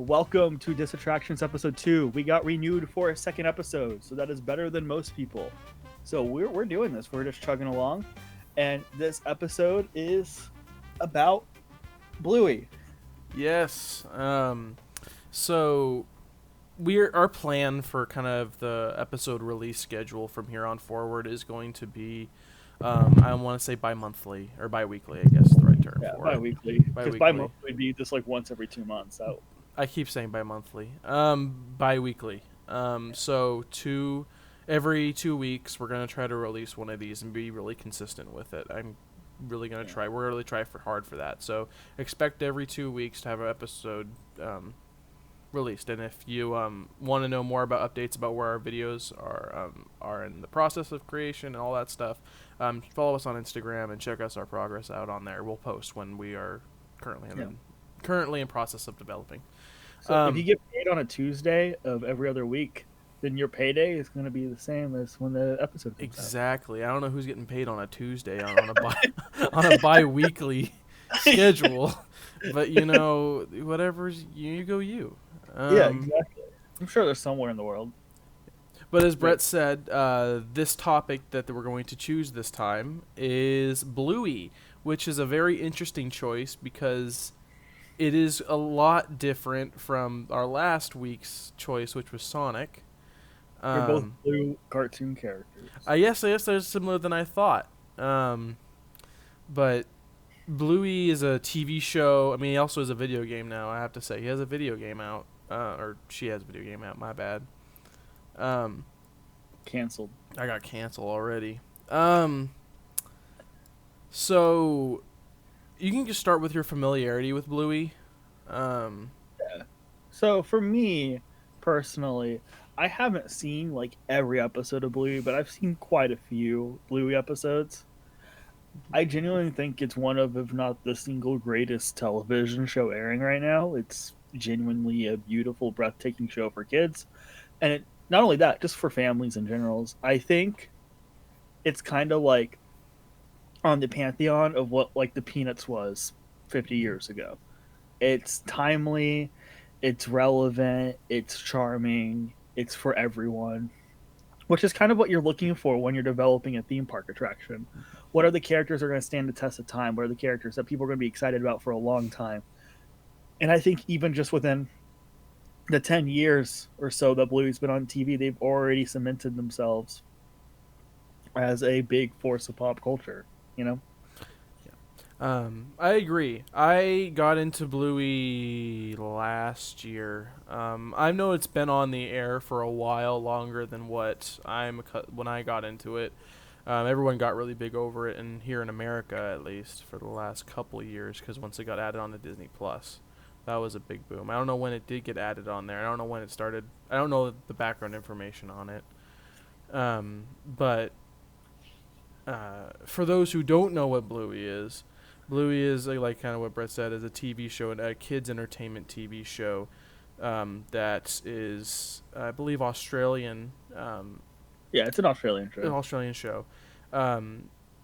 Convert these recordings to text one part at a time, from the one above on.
welcome to Disattractions episode 2. We got renewed for a second episode, so that is better than most people. So we're doing this. We're just chugging along, and this episode is about Bluey. Yes. So our plan for kind of the episode release schedule from here on forward is going to be, I want to say bi-monthly or bi-weekly, I guess is the right term Yeah, for it. bi-weekly. Because Bi-weekly. bi-monthly would be just like once every 2 months. So I keep saying bi-monthly. Bi-weekly. So every 2 weeks, we're gonna try to release one of these and be really consistent with it. I'm really gonna try. We're really try hard for that. So expect every 2 weeks to have an episode released. And if you want to know more about updates about where our videos are in the process of creation and all that stuff, follow us on Instagram and check us our progress out on there. We'll post when we are currently in process of developing. So if you get paid on a Tuesday of every other week, then your payday is going to be the same as when the episode comes Exactly. I don't know who's getting paid on a Tuesday on on a bi-weekly schedule, but whatever's you go you. Yeah, exactly. I'm sure there's somewhere in the world. But as Brett said, this topic that we're going to choose this time is Bluey, which is a very interesting choice because it is a lot different from our last week's choice, which was Sonic. They're both blue cartoon characters. Yes, they're similar than I thought. But Bluey is a TV show. I mean, he also has a video game now, I have to say. He has a video game out. Or she has a video game out, my bad. Canceled. I got canceled already. So you can just start with your familiarity with Bluey. Yeah. So for me, personally, I haven't seen like every episode of Bluey, but I've seen quite a few Bluey episodes. I genuinely think it's one of, if not the single greatest television show airing right now. It's genuinely a beautiful, breathtaking show for kids. And not only that, just for families in general. I think it's kind of like on the pantheon of what like the Peanuts was 50 years ago. It's timely, it's relevant, it's charming, it's for everyone, which is kind of what you're looking for when you're developing a theme park attraction. What are the characters that are going to stand the test of time? What are the characters that people are going to be excited about for a long time? And I think even just within the 10 years or so that Bluey's been on TV, they've already cemented themselves as a big force of pop culture, you know? I agree. I got into Bluey last year. I know it's been on the air for a while longer than when I got into it. Everyone got really big over it, and here in America, at least, for the last couple of years, because once it got added on to Disney Plus, that was a big boom. I don't know when it did get added on there. I don't know when it started. I don't know the background information on it. But for those who don't know what Bluey is like kind of what Brett said, is a TV show, a kids entertainment TV show that is, I believe, Australian. Yeah, it's an Australian show. An Australian show.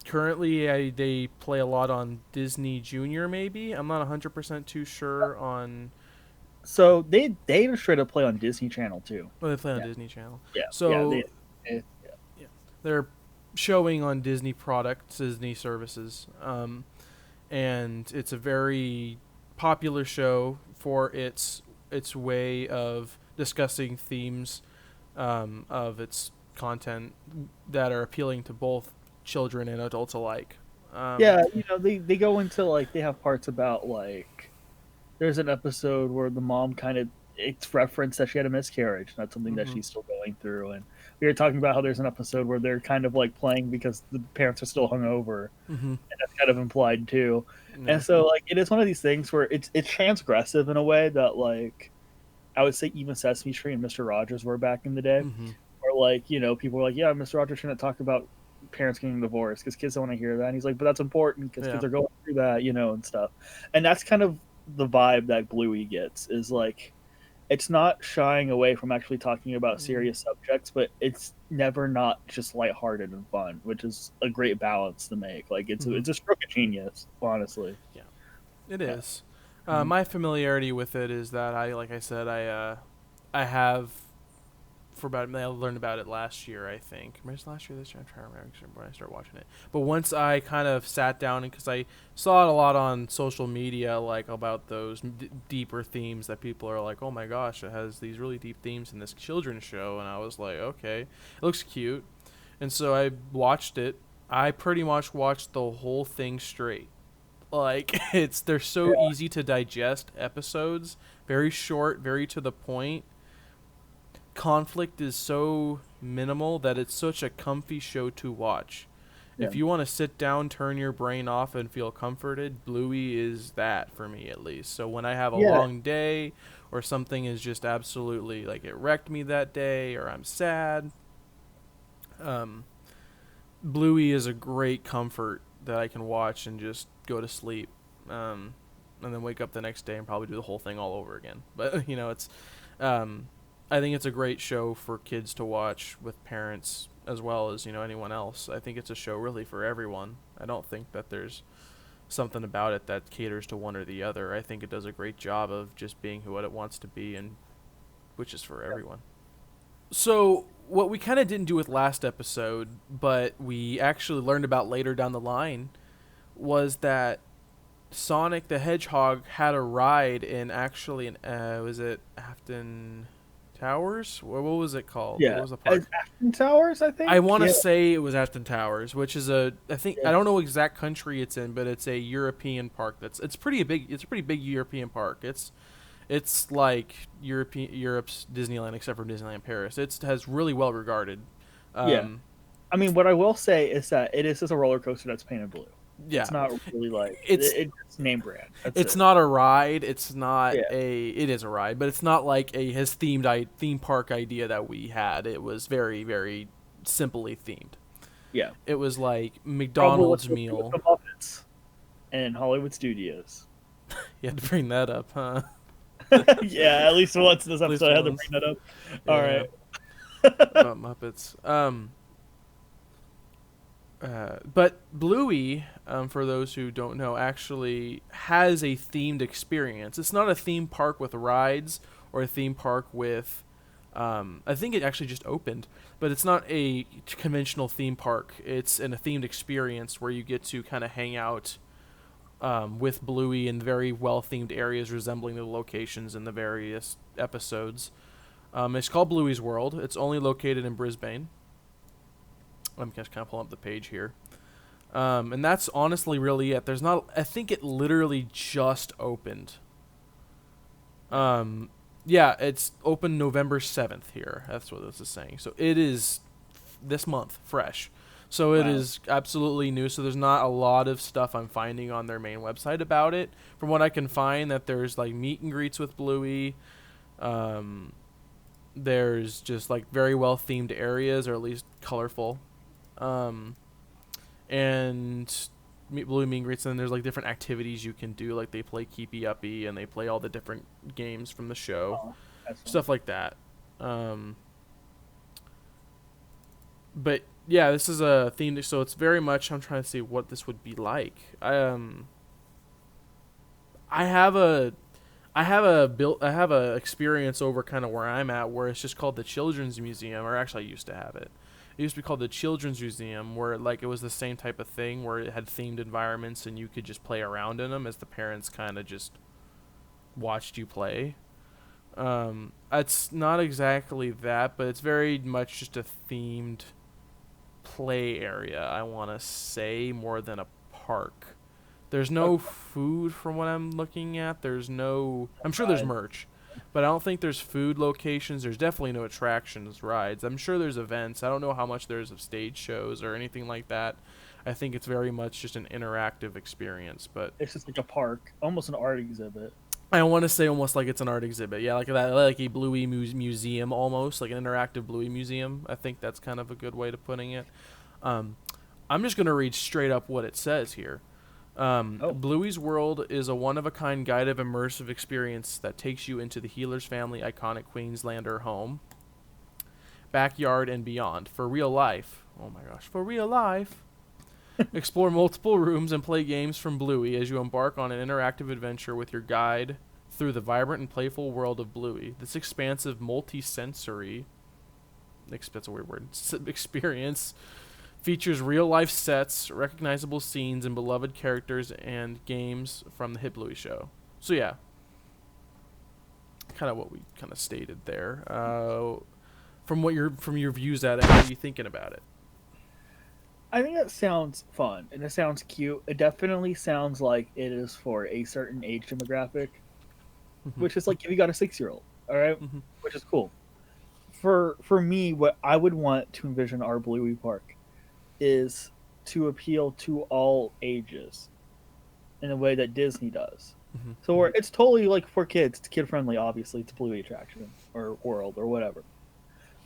Currently, they play a lot on Disney Junior. Maybe I'm not 100% too sure on. So they just straight up play on Disney Channel too. Oh, they play on Disney Channel. Yeah. So they're showing on Disney products, Disney services. And it's a very popular show for its way of discussing themes of its content that are appealing to both children and adults alike. They go into like they have parts about like there's an episode where the mom kind of it's referenced that she had a miscarriage. And that's something that she's still going through. And we were talking about how there's an episode where they're kind of like playing because the parents are still hungover, and that's kind of implied too. Yeah. And so like it is one of these things where it's transgressive in a way that like I would say even Sesame Street and Mr. Rogers were back in the day, where like people were like, yeah, Mr. Rogers shouldn't talk about parents getting divorced because kids don't want to hear that. And he's like, but that's important because kids are going through that, and stuff. And that's kind of the vibe that Bluey gets is like. It's not shying away from actually talking about serious subjects, but it's never not just lighthearted and fun, which is a great balance to make. Like it's a stroke of genius, honestly. Yeah, it is. Mhm. My familiarity with it is that like I said, I have for about I learned about it last year, I think. Maybe it's last year, this year. I'm trying to remember when I started watching it. But once I kind of sat down and because I saw it a lot on social media, like about those deeper themes that people are like, oh my gosh, it has these really deep themes in this children's show, and I was like, okay, it looks cute, and so I watched it. I pretty much watched the whole thing straight. Like they're so Yeah. easy to digest episodes, very short, very to the point. Conflict is so minimal that it's such a comfy show to watch. Yeah. If you want to sit down, turn your brain off, and feel comforted, Bluey is that for me at least. So when I have a Yeah. long day or something is just absolutely like it wrecked me that day or I'm sad, um, Bluey is a great comfort that I can watch and just go to sleep, and then wake up the next day and probably do the whole thing all over again. But it's, um, I think it's a great show for kids to watch with parents as well as anyone else. I think it's a show really for everyone. I don't think that there's something about it that caters to one or the other. I think it does a great job of just being what it wants to be, and which is for everyone. So what we kind of didn't do with last episode, but we actually learned about later down the line, was that Sonic the Hedgehog had a ride in actually in was it Afton Towers? What was it called? What Yeah. was the As park? Afton Towers, I I think. want to Yeah. say it was Afton Towers, which is I think Yeah. I don't know exact country it's in, but it's a European park. It's pretty big. It's a pretty big European park. It's like Europe's Disneyland, except for Disneyland Paris. It has really well regarded. Yeah. Um, I mean, what I will say is that it is just a roller coaster that's painted blue. It's yeah, not really like it's it's name brand. That's it's it. not a ride. It's not Yeah. a. It is a ride, but it's not like his theme park idea that we had. It was very very simply themed. Yeah. It was like Probably what's McDonald's with the meal. Muppets and Hollywood Studios. You had to bring that up, huh? Yeah, at least once in this At least episode I had to once. bring that up. All Yeah, right. about Muppets. But Bluey, for those who don't know, actually has a themed experience. It's not a theme park with rides or a theme park with. I think it actually just opened, but it's not a conventional theme park. It's a themed experience where you get to kind of hang out with Bluey in very well themed areas resembling the locations in the various episodes. It's called Bluey's World. It's only located in Brisbane. I'm just kind of pulling up the page here. And that's honestly really it. There's not. I think it literally just opened. Yeah, it's open November 7th here. That's what this is saying. So it is this month, fresh. So it Wow. is absolutely new. So there's not a lot of stuff I'm finding on their main website about it. From what I can find, that there's like meet and greets with Bluey. Um, there's just like very well themed areas, or at least colorful. Um, and Bluey meet and greets. And then there's like different activities you can do. Like they play Keepy Uppy and they play all the different games from the show, Oh, that's fun. stuff like that. Um, but yeah, this is a theme, so it's very much. I'm trying to see what this would be like. I have a I have a experience over kind of where I'm at, where it's just called the Children's Museum, or actually I used to have it. It used to be called the Children's Museum, where like it was the same type of thing, where it had themed environments and you could just play around in them as the parents kind of just watched you play. It's not exactly that, but it's very much just a themed play area, I want to say, more than a park. There's no Okay. food from what I'm looking at. There's no. I'm sure there's Right. merch, but I don't think there's food locations. There's definitely no attractions, rides. I'm sure there's events. I don't know how much there's of stage shows or anything like that. I think it's very much just an interactive experience, but It's just like a park, almost an art exhibit. I want to say almost like it's an art exhibit. Yeah, like that, like a Bluey museum almost, like an interactive Bluey museum. I think that's kind of a good way to putting it. Um, I'm just gonna read straight up what it says here. Oh, Bluey's World is a one-of-a-kind guided immersive experience that takes you into the Healer's family iconic Queenslander home, backyard, and beyond. For real life. Oh my gosh, for real life. Explore multiple rooms and play games from Bluey as you embark on an interactive adventure with your guide through the vibrant and playful world of Bluey. This expansive multi-sensory, that's a weird word, experience features real-life sets, recognizable scenes, and beloved characters and games from the hit Bluey show. So yeah, kind of what we kind of stated there. From your views at it, how are you thinking about it? I think it sounds fun and it sounds cute. It definitely sounds like it is for a certain age demographic, Mhm. which is like if you got a 6-year-old, all right, Mhm. which is cool. For me, what I would want to envision our Bluey Park is to appeal to all ages in a way that Disney does. Mhm. So where Mhm. it's totally like for kids, it's kid friendly, obviously, it's a Bluey attraction or world or whatever.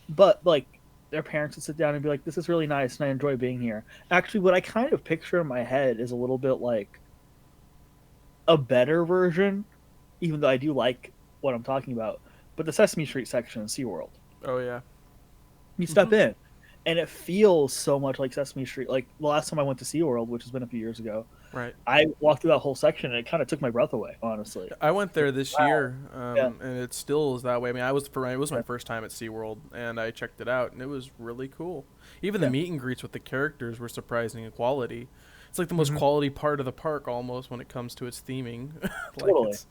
But like their parents would sit down and be like, "This is really nice, and I enjoy being here." Actually, what I kind of picture in my head is a little bit like a better version, even though I do like what I'm talking about. But the Sesame Street section in SeaWorld, Oh yeah. you step Mhm. in, and it feels so much like Sesame Street. Like the last time I went to SeaWorld, which has been a few years ago, Right. I walked through that whole section, and it kind of took my breath away. Honestly, I went there this wow, year, yeah, and it still is that way. I mean, it was my yeah, first time at SeaWorld, and I checked it out, and it was really cool. Even the yeah, meet and greets with the characters were surprising in quality. It's like the most mm-hmm. quality part of the park almost when it comes to its theming. Like Totally. it's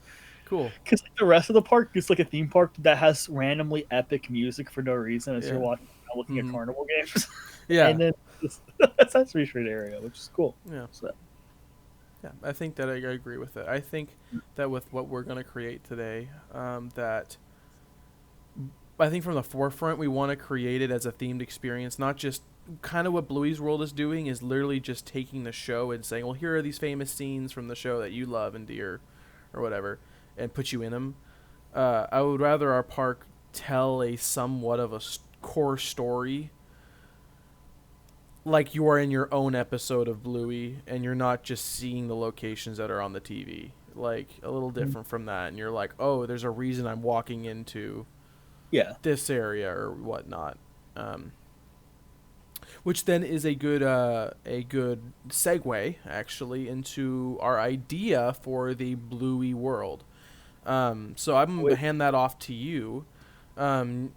cool. Because like the rest of the park is like a theme park that has randomly epic music for no reason as you're Yeah. walking around looking at Hmm. carnival games, Yeah. and then this Sesame Street area, which is cool. Yeah. So Yeah. I think that I agree with it. I think that with what we're gonna create today, that I think from the forefront we want to create it as a themed experience, not just kind of what Bluey's World is doing is literally just taking the show and saying, well, here are these famous scenes from the show that you love and dear, or whatever, and put you in them. I would rather our park tell a somewhat of a core story, like you are in your own episode of Bluey, and you're not just seeing the locations that are on the TV. Like a little different from that, and you're like, oh, there's a reason I'm walking into yeah, this area or whatnot. Um, which then is a good segue actually into our idea for the Bluey world. So I'm gonna wait, hand that off to you. Um,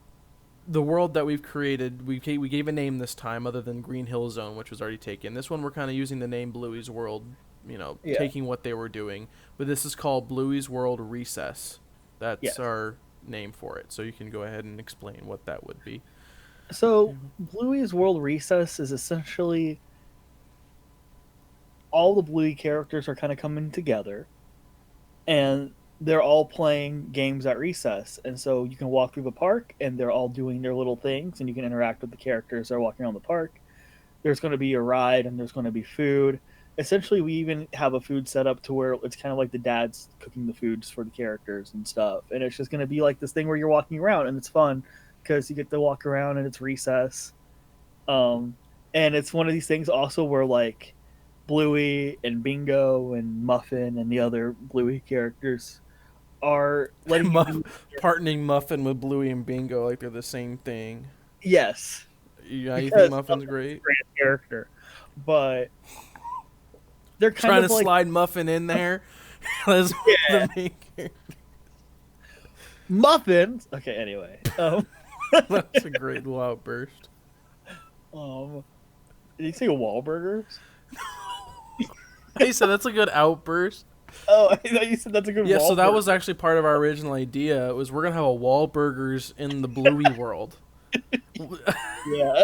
the world that we've created, we gave a name this time other than Green Hill Zone, which was already taken. This one we're kind of using the name Bluey's World, yeah, taking what they were doing. But this is called Bluey's World Recess. That's yes. our name for it. So you can go ahead and explain what that would be. So Bluey's World Recess is essentially all the Bluey characters are kind of coming together, and they're all playing games at recess. And so you can walk through the park, and they're all doing their little things, and you can interact with the characters that are walking around the park. There's going to be a ride, and there's going to be food. Essentially, we even have a food set up to where it's kind of like the dad's cooking the foods for the characters and stuff. And it's just going to be like this thing where you're walking around, and it's fun because you get to walk around, and it's recess. Um, and it's one of these things also where like Bluey and Bingo and Muffin and the other Bluey characters are letting you do. Partnering Muffin with Bluey and Bingo like they're the same thing. Yes, Yeah, you think because Muffin's Muffin's great? a great character, but they're kind Trying to of like slide Muffin in there as yeah, the main character. muffins. Okay, anyway, That's a great little outburst. um, did you say Wahlburgers? He said that's a good outburst. Oh, I thought you said that's a good Yeah, so that Wahlburger. was actually part of our original idea. It was we're gonna have a Wahlburgers in the Bluey world. Yeah,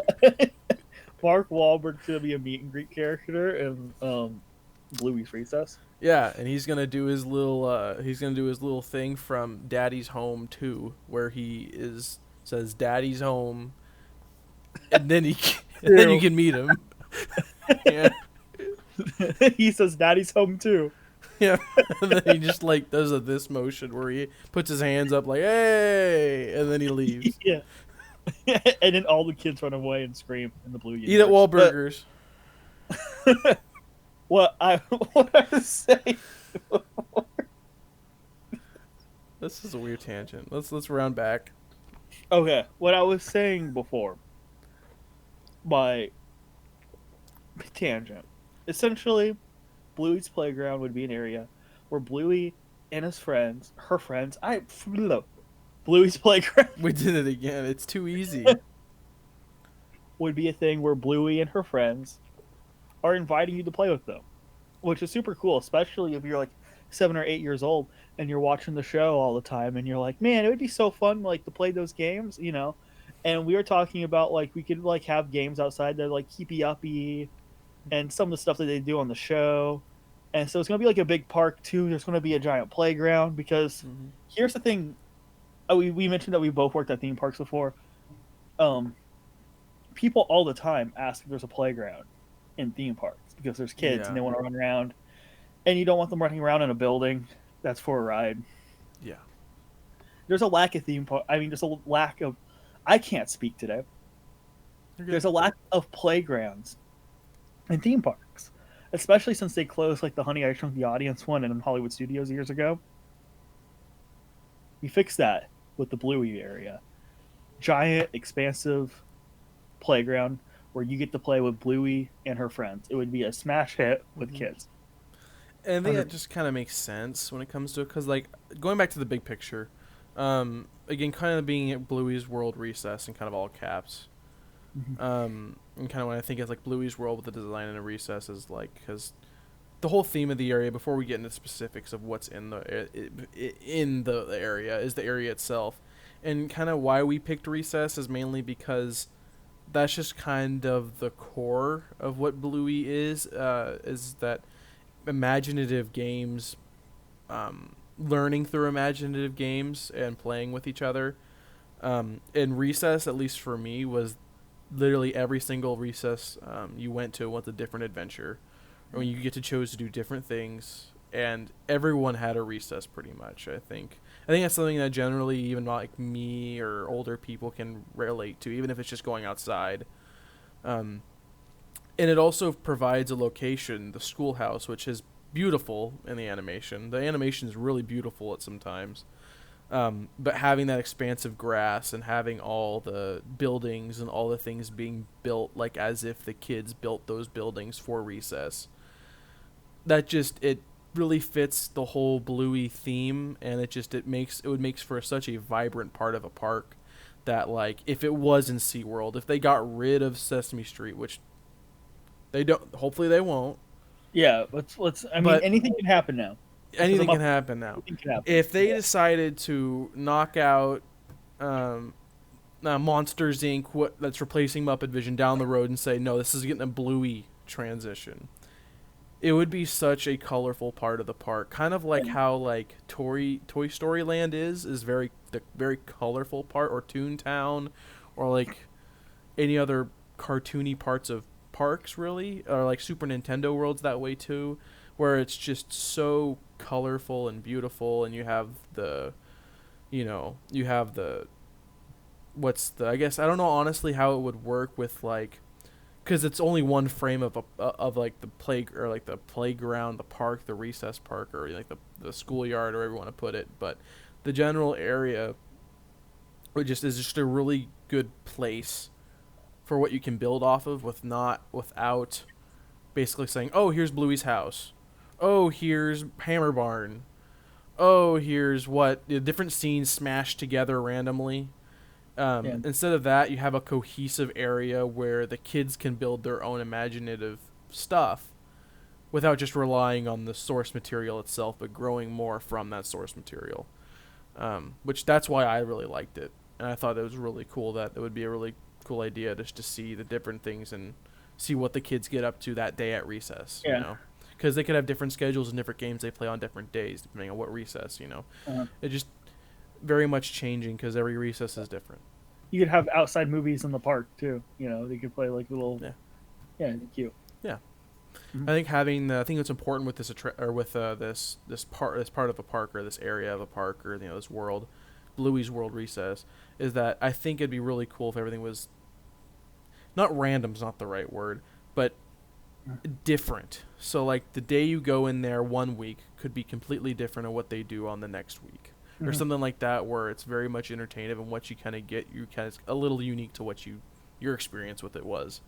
Mark Wahlberg's gonna be a meet and greet character in Bluey's Recess. Yeah, and he's gonna do his little thing from Daddy's Home too, where he is says Daddy's Home, and then and then you True. can meet him. Yeah, He says Daddy's home too. yeah, and then he just like does this motion where he puts his hands up like hey, and then he leaves. Yeah. And then all the kids run away and scream in the Blue Eat at universe. But Wahlburgers. what I what I was saying, This is a weird tangent. Let's round back. okay, what I was saying before, my tangent essentially, Bluey's playground would be an area where Bluey and his friends, her friends, Bluey's playground We did it again. It's too easy. would be a thing where Bluey and her friends are inviting you to play with them, which is super cool, especially if you're like 7 or 8 years old and you're watching the show all the time and you're like, man, it would be so fun like to play those games, you know. And we were talking about like we could like have games outside that like keepy uppy and some of the stuff that they do on the show. And so it's gonna be like a big park too. There's gonna be a giant playground because Hmm. here's the thing. We mentioned that we both worked at theme parks before. Um, People all the time ask if there's a playground in theme parks because there's kids and Yeah. they want to run around, and you don't want them running around in a building that's for a ride. Yeah. There's a lack of theme park. I mean, there's a lack of. I can't speak today. You're good. There's a lack of playgrounds in theme parks, especially since they closed like the Honey I Shrunk the Audience one in Hollywood Studios years ago. We fixed that with the Bluey area. Giant, expansive playground where you get to play with Bluey and her friends. It would be a smash hit with Hmm. kids. And I think that 100. just kind of makes sense when it comes to it, because like going back to the big picture, again, kind of being at Bluey's World Recess in kind of all caps. Mhm. And kind of when I think it's like Bluey's World with the design and a recess is like, because the whole theme of the area, before we get into specifics of what's in the area, is the area itself, and kind of why we picked recess is mainly because that's just kind of the core of what Bluey is that imaginative games, learning through imaginative games and playing with each other. And recess, at least for me, was literally every single recess you went to was a different adventure, or you get to choose to do different things, and everyone had a recess pretty much. I think that's something that generally even like me or older people can relate to, even if it's just going outside. Um, and it also provides a location, the schoolhouse, which is beautiful in the animation. The animation is really beautiful at sometimes. But having that expansive grass and having all the buildings and all the things being built like as if the kids built those buildings for recess, that just it really fits the whole Bluey theme, and it would make for such a vibrant part of a park that, like, if it was in SeaWorld, if they got rid of Sesame Street, which they don't, hopefully they won't, Yeah, let's. I mean, but anything can happen now because anything can happen now. anything can happen. If they Yeah, decided to knock out um, Monsters Inc., that's replacing Muppet Vision down the road, and say no, this is getting a Bluey transition, it would be such a colorful part of the park, kind of like and how like Toy Story Land is very colorful part, or Toontown, or like any other cartoony parts of parks, really, or like Super Nintendo World's that way too, where it's just so colorful and beautiful, and you have the what's the, I guess I don't know honestly how it would work with like, because it's only one frame of like the playground, the park, the recess park, or like the schoolyard, or whatever you want to put it. But the general area is just a really good place for what you can build off of, without basically saying, oh, here's Bluey's house, oh, here's Hammer Barn, oh, here's what the different scenes smashed together randomly. yeah, Instead of that, you have a cohesive area where the kids can build their own imaginative stuff without just relying on the source material itself, but growing more from that source material. Which that's why I really liked it, and I thought it was really cool that it would be a really cool idea just to see the different things and see what the kids get up to that day at recess. yeah. Because they could have different schedules and different games they play on different days depending on what recess. Uh, It just very much changing because every recess is different. you could have outside movies in the park too. You know, they could play like little. Yeah. Yeah, cute. Yeah. Mhm. I think it's important with this part of a park, or this area of a park, or this world, Bluey's World Recess, is that I think it'd be really cool if everything was not random's not the right word, but different. So like the day you go in there one week could be completely different than what they do on the next week. Or Mhm. something like that, where it's very much entertaining, and what you kind of get, you kind of a little unique to what your experience with it was.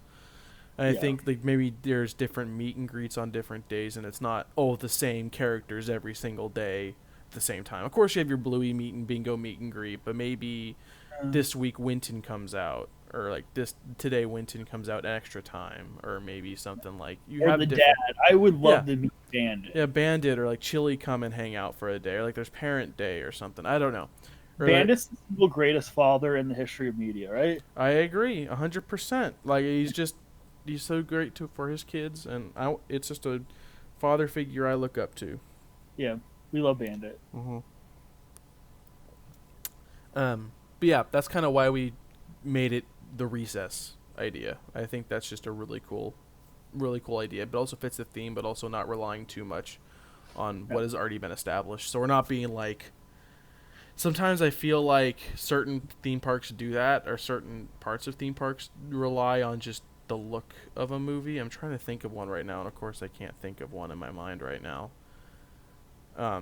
And I Yeah. think like maybe there's different meet and greets on different days, and it's not the same characters every single day at the same time. Of course, you have your Bluey meet and bingo meet and greet, but maybe this week Winton comes out, or like this today Winton comes out extra time, or maybe something like you Or the have dad. different. I would Yeah, love to meet Bandit. yeah, Bandit or like Chili come and hang out for a day, or like there's Parent Day or something. I don't know. Or Bandit's the single greatest father in the history of media, right? I agree, 100%. Like he's so great for his kids, and it's just a father figure I look up to. Yeah, we love Bandit. Mm-hmm. But yeah, that's kind of why we made it the recess idea. I think that's just a really cool idea. But also fits the theme, but also not relying too much on what has already been established. So we're not being like. Sometimes I feel like certain theme parks do that, or certain parts of theme parks rely on just the look of a movie. I'm trying to think of one right now, and of course I can't think of one in my mind right now. The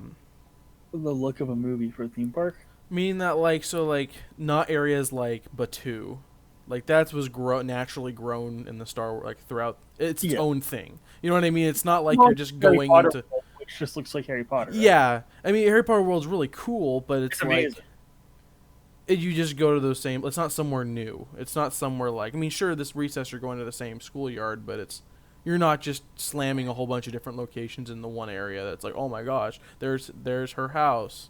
look of a movie for a theme park. Meaning that like not areas like Batu, like that was naturally grown in the Star Wars like throughout its Yeah. own thing. You know what I mean? It's not like Well, you're just Harry going Potter, into. which just looks like Harry Potter, right? Yeah, I mean Harry Potter World's really cool, but It's it's like amazing. you just go to those same. It's not somewhere new. It's not somewhere like. I mean, sure, this recess you're going to the same schoolyard, but you're not just slamming a whole bunch of different locations in the one area. That's like, oh my gosh, there's her house.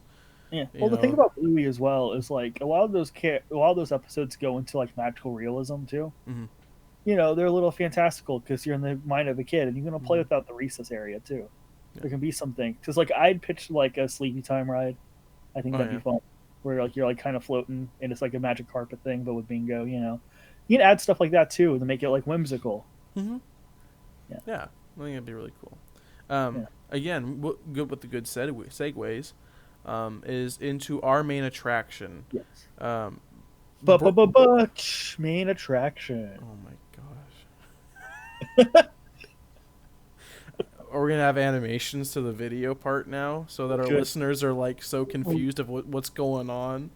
Yeah. You Well, the thing know. about Bluey as well is like a lot of those episodes go into like magical realism too. Mm-hmm. They're a little fantastical because you're in the mind of a kid and you're gonna play Mm-hmm. without the recess area too. Yeah. There can be something because like I'd pitch like a Sleepy Time ride. I think Oh that'd be yeah. fun. Where like you're like kind of floating and it's like a magic carpet thing, but with bingo. You can add stuff like that too to make it like whimsical. Mm-hmm. Yeah. Yeah. I think it'd be really cool. Yeah. Again, good with the good segues, is into our main attraction. Yes. Um, br- But main attraction. oh my gosh. Are we gonna have animations to the video part now, so that our Good. listeners are like so confused of what's going on?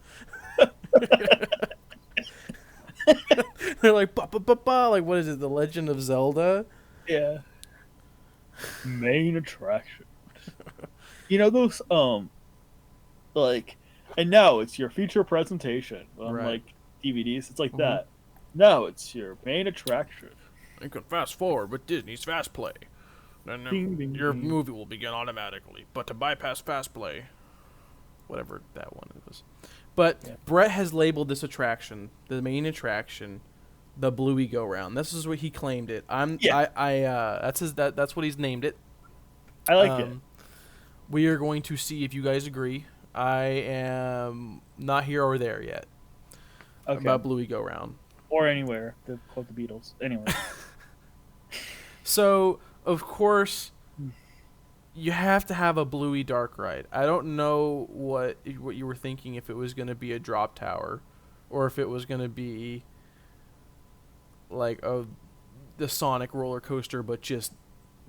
They're like, ba ba ba ba, like what is it? The Legend of Zelda? Yeah. Main attraction. Those like, and now it's your feature presentation on Right. like DVDs. It's like Mm-hmm. that. Now it's your main attraction. You can fast forward with Disney's Fast Play. Then Ding, ding, your ding. movie will begin automatically. But to bypass Fast Play, whatever that one was. But Yeah. Brett has labeled this attraction, the main attraction, the Bluey Go Round. This is what he claimed it. Yeah. That's what he's named it. I like it. We are going to see if you guys agree. I am not here or there yet Okay. about Bluey Go Round. Or anywhere to quote the Beatles. Anyway. So, of course, you have to have a Bluey dark ride. I don't know what you were thinking, if it was going to be a drop tower or if it was going to be like the Sonic roller coaster but just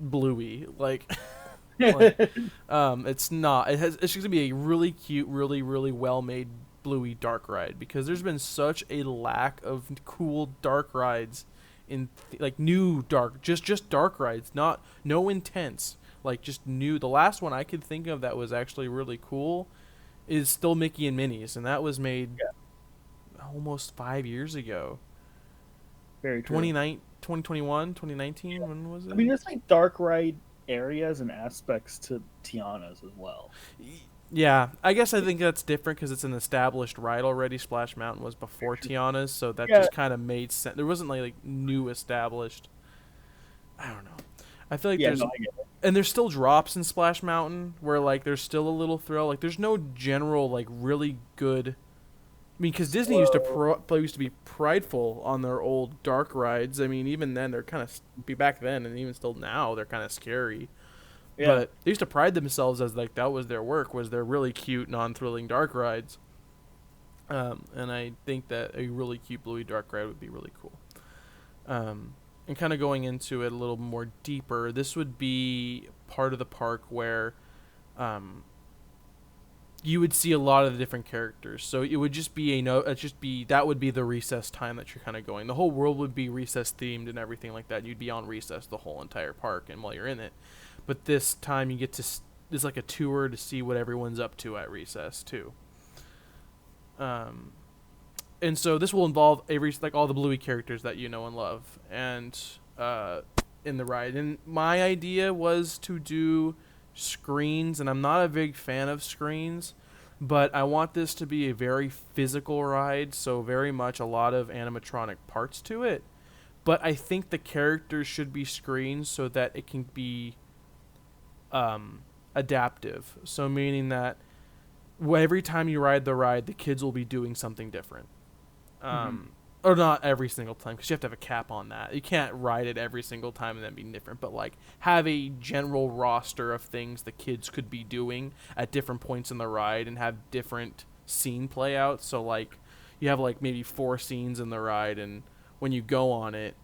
Bluey. It's not. It's just going to be a really cute, really really well-made Bluey dark ride, because there's been such a lack of cool dark rides in like new dark just dark rides, not no intense, like just new. The last one I could think of that was actually really cool is still Mickey and Minnie's, and that was made almost 5 years ago. Very true. 2021, 2019, when was it? I mean, there's like dark ride areas and aspects to Tiana's as well. Yeah, I guess I think that's different because it's an established ride already. Splash Mountain was before Tiana's, so that just kind of made sense. There wasn't like new established. I don't know. I feel like I get it. and there's still drops in Splash Mountain where like there's still a little thrill. Like there's no general like really good. I mean, because Disney used to be prideful on their old dark rides. I mean, even then they're kind of back then, and even still now they're kind of scary. Yeah. But they used to pride themselves as like that was their work, was their really cute, non-thrilling dark rides. And I think that a really cute Bluey dark ride would be really cool. And kind of going into it a little more deeper, this would be part of the park where you would see a lot of the different characters. So it would just be that would be the recess time that you're kind of going. The whole world would be recess themed and everything like that. You'd be on recess the whole entire park and while you're in it. But this time you get to it's like a tour to see what everyone's up to at recess too. And so this will involve like all the Bluey characters that you know and love, and in the ride. And my idea was to do screens, and I'm not a big fan of screens, but I want this to be a very physical ride, so very much a lot of animatronic parts to it. But I think the characters should be screens so that it can be adaptive. So meaning that every time you ride the ride, the kids will be doing something different. Or not every single time, because you have to have a cap on that. You can't ride it every single time and then be different, but like have a general roster of things the kids could be doing at different points in the ride and have different scene playouts. So like you have like maybe 4 scenes in the ride, and when you go on it,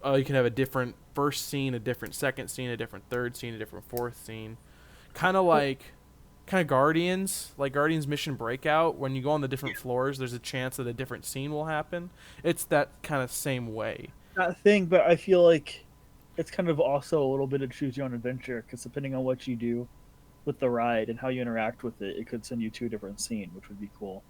you can have a different first scene, a different second scene, a different third scene, a different fourth scene. Kind of Guardians, like Guardians Mission Breakout. When you go on the different floors, there's a chance that a different scene will happen. It's that kind of same way. That thing, but I feel like it's kind of also a little bit of choose your own adventure, because depending on what you do with the ride and how you interact with it, it could send you to a different scene, which would be cool.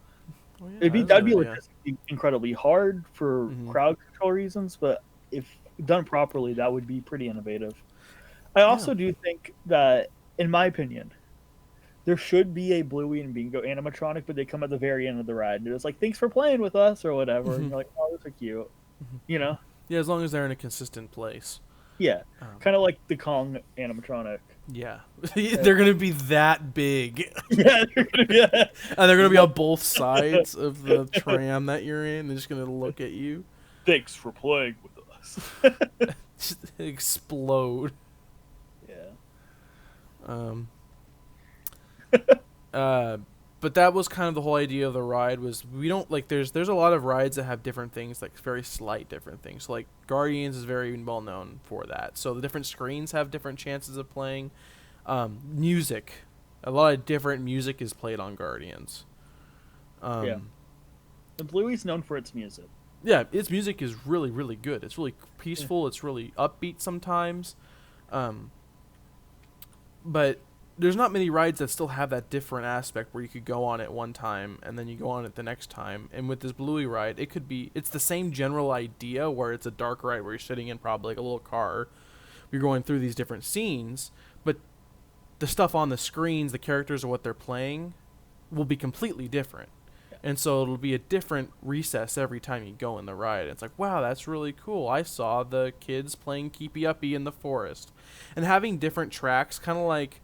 Oh, yeah, That'd be logistically incredibly hard for crowd control reasons, but if done properly, that would be pretty innovative. I also do think that, in my opinion, there should be a Bluey and Bingo animatronic, but they come at the very end of the ride. And it's like, thanks for playing with us or whatever. And you're like, oh, those are cute. You know? Yeah, as long as they're in a consistent place. Yeah. Kind of like the Kong animatronic. Yeah. They're going to be that big. Yeah, they're going to be and they're going to be on both sides of the tram that you're in. They're just going to look at you. Thanks for playing with us. Just explode. Yeah. But that was kind of the whole idea of the ride. Was we don't like there's a lot of rides that have different things, like very slight different things. So like Guardians is very well known for that. So the different screens have different chances of playing. Music, a lot of different music is played on Guardians. Yeah. The Bluey's known for its music. Yeah, its music is really, really good. It's really peaceful. It's really upbeat sometimes. But there's not many rides that still have that different aspect where you could go on it one time and then you go on it the next time. And with this Bluey ride, it's the same general idea where it's a dark ride where you're sitting in probably like a little car. You're going through these different scenes, but the stuff on the screens, the characters or what they're playing will be completely different. And so it'll be a different recess every time you go in the ride. It's like, wow, that's really cool. I saw the kids playing Keepy Uppy in the forest. And having different tracks, kind of like,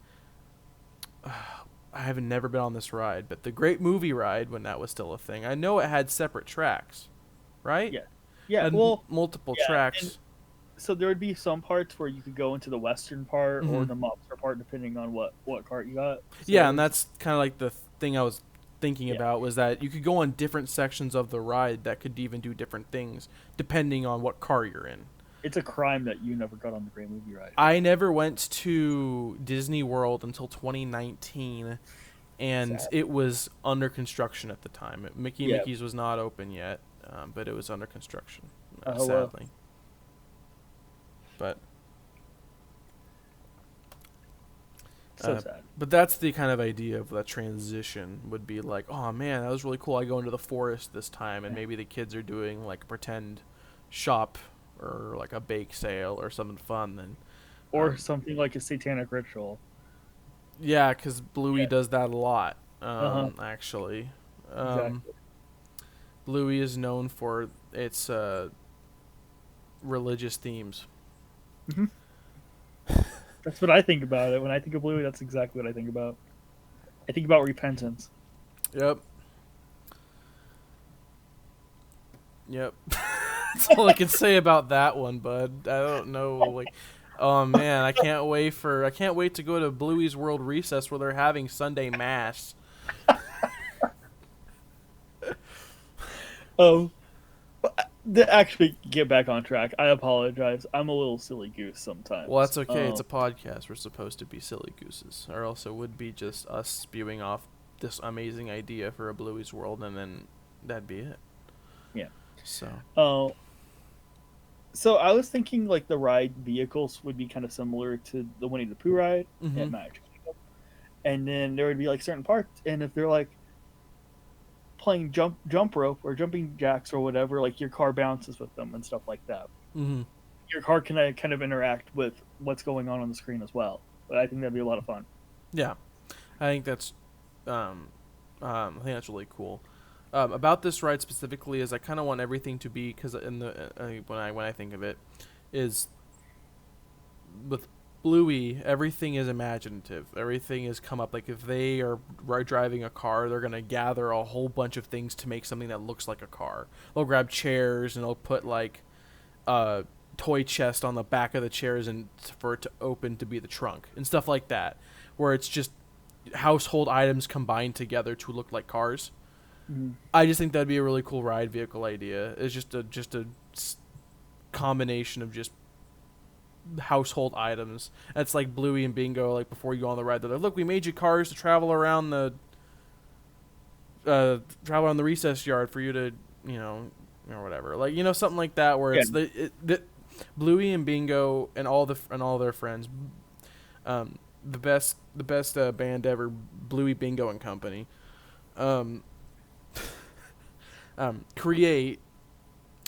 I haven't never been on this ride, but the Great Movie Ride, when that was still a thing, I know it had separate tracks, right? Yeah. Yeah, and well, multiple tracks. So there would be some parts where you could go into the western part or the mobster part, depending on what cart you got. So yeah, and that's kind of like the thing I was thinking about, was that you could go on different sections of the ride that could even do different things depending on what car you're in. It's a crime that you never got on the Great Movie Ride. I never went to Disney World until 2019, and it was under construction at the time. Mickey's was not open yet, but it was under construction, sadly. But so sad. But that's the kind of idea of that transition, would be like, oh man, that was really cool. I go into the forest this time, and maybe the kids are doing like a pretend shop or like a bake sale or something fun, then or something like a satanic ritual. Yeah, because Bluey does that a lot. Actually, Exactly. Bluey is known for its religious themes. Mm-hmm. That's what I think about it. When I think of Bluey, that's exactly what I think about. I think about repentance. Yep. That's all I can say about that one, bud. I don't know. Like, oh man, I can't wait to go to Bluey's World Recess where they're having Sunday Mass. To actually get back on track, I apologize. I'm a little silly goose Well, sometimes. that's okay. It's a podcast. We're supposed to be silly gooses, or else it would be just us spewing off this amazing idea for a Bluey's World, and then that'd be it. Yeah. So. Uh, so I was thinking like the ride vehicles would be kind of similar to the Winnie the Pooh ride Mm-hmm. at Magic Kingdom, and then there would be like certain parts, and if they're like playing jump rope or jumping jacks or whatever, like your car bounces with them and stuff like that. Mm-hmm. Your car can kind of interact with what's going on the screen as well. But I think that'd be a lot of fun. Yeah, I think that's, I think that's really cool. About this ride specifically is I kind of want everything to be because in the when I think of it, is with Bluey, everything is imaginative. Everything is come up. Like if they are driving a car, they're gonna gather a whole bunch of things to make something that looks like a car. They'll grab chairs and they'll put like a toy chest on the back of the chairs and for it to open to be the trunk and stuff like that, where it's just household items combined together to look like cars. Mm-hmm. I just think that'd be a really cool ride vehicle idea. It's just a combination of just household items. That's like Bluey and Bingo. Like before you go on the ride, they're like, "Look, we made you cars to travel around the recess yard for you to, you know, or whatever." Like something like that, where Yeah. it's the Bluey and Bingo and all their friends, the best band ever, Bluey, Bingo and Company, um, create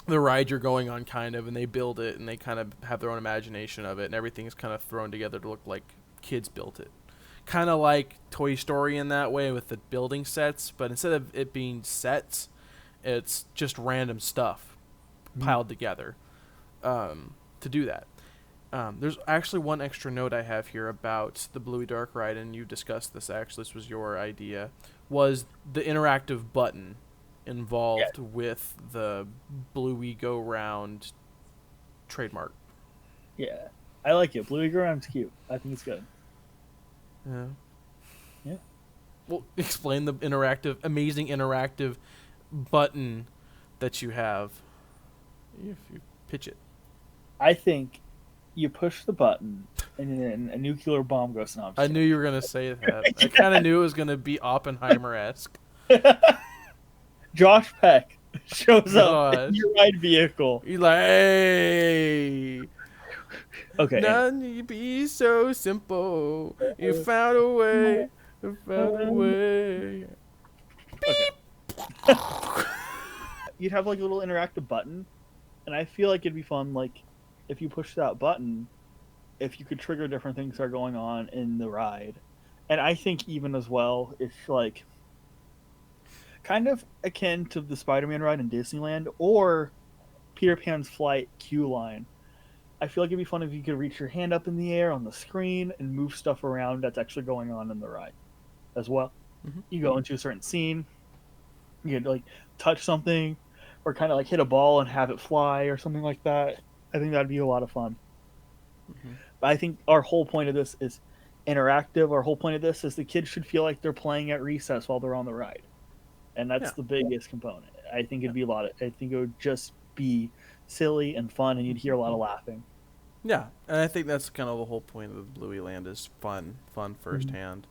the ride you're going on, kind of, and they build it, and they kind of have their own imagination of it, and everything's kind of thrown together to look like kids built it. Kind of like Toy Story in that way with the building sets, but instead of it being sets, it's just random stuff piled together to do that. There's actually one extra note I have here about the Bluey Dark ride, and you discussed this actually. This was your idea. Was the interactive button Yeah. involved with the Bluey Go Round trademark? Yeah. I like it. Bluey Go Round's cute. I think it's good. Yeah. Yeah. Well, explain the amazing interactive button that you have. If you pitch it. I think you push the button and then a nuclear bomb goes off. I knew you were gonna say that. I kind of knew it was gonna be Oppenheimer-esque. Josh Peck shows up in Gosh. your ride vehicle. He's like, hey, Okay. none you be so simple. You found a way. You found a way. Okay. You'd have like a little interactive button, and I feel like it'd be fun. Like if you push that button, if you could trigger different things that are going on in the ride, and I think even as well, it's like kind of akin to the Spider-Man ride in Disneyland or Peter Pan's Flight queue line. I feel like it'd be fun if you could reach your hand up in the air on the screen and move stuff around that's actually going on in the ride as well. Mm-hmm. You go into a certain scene, you could like touch something or kind of like hit a ball and have it fly or something like that. I think that'd be a lot of fun. Mm-hmm. But I think our whole point of this is interactive. Our whole point of this is the kids should feel like they're playing at recess while they're on the ride. And that's Yeah. the biggest component. I think Yeah. it'd be a lot of, I think it would just be silly and fun and you'd hear a lot of laughing. Yeah, and I think that's kind of the whole point of Bluey Land is fun firsthand.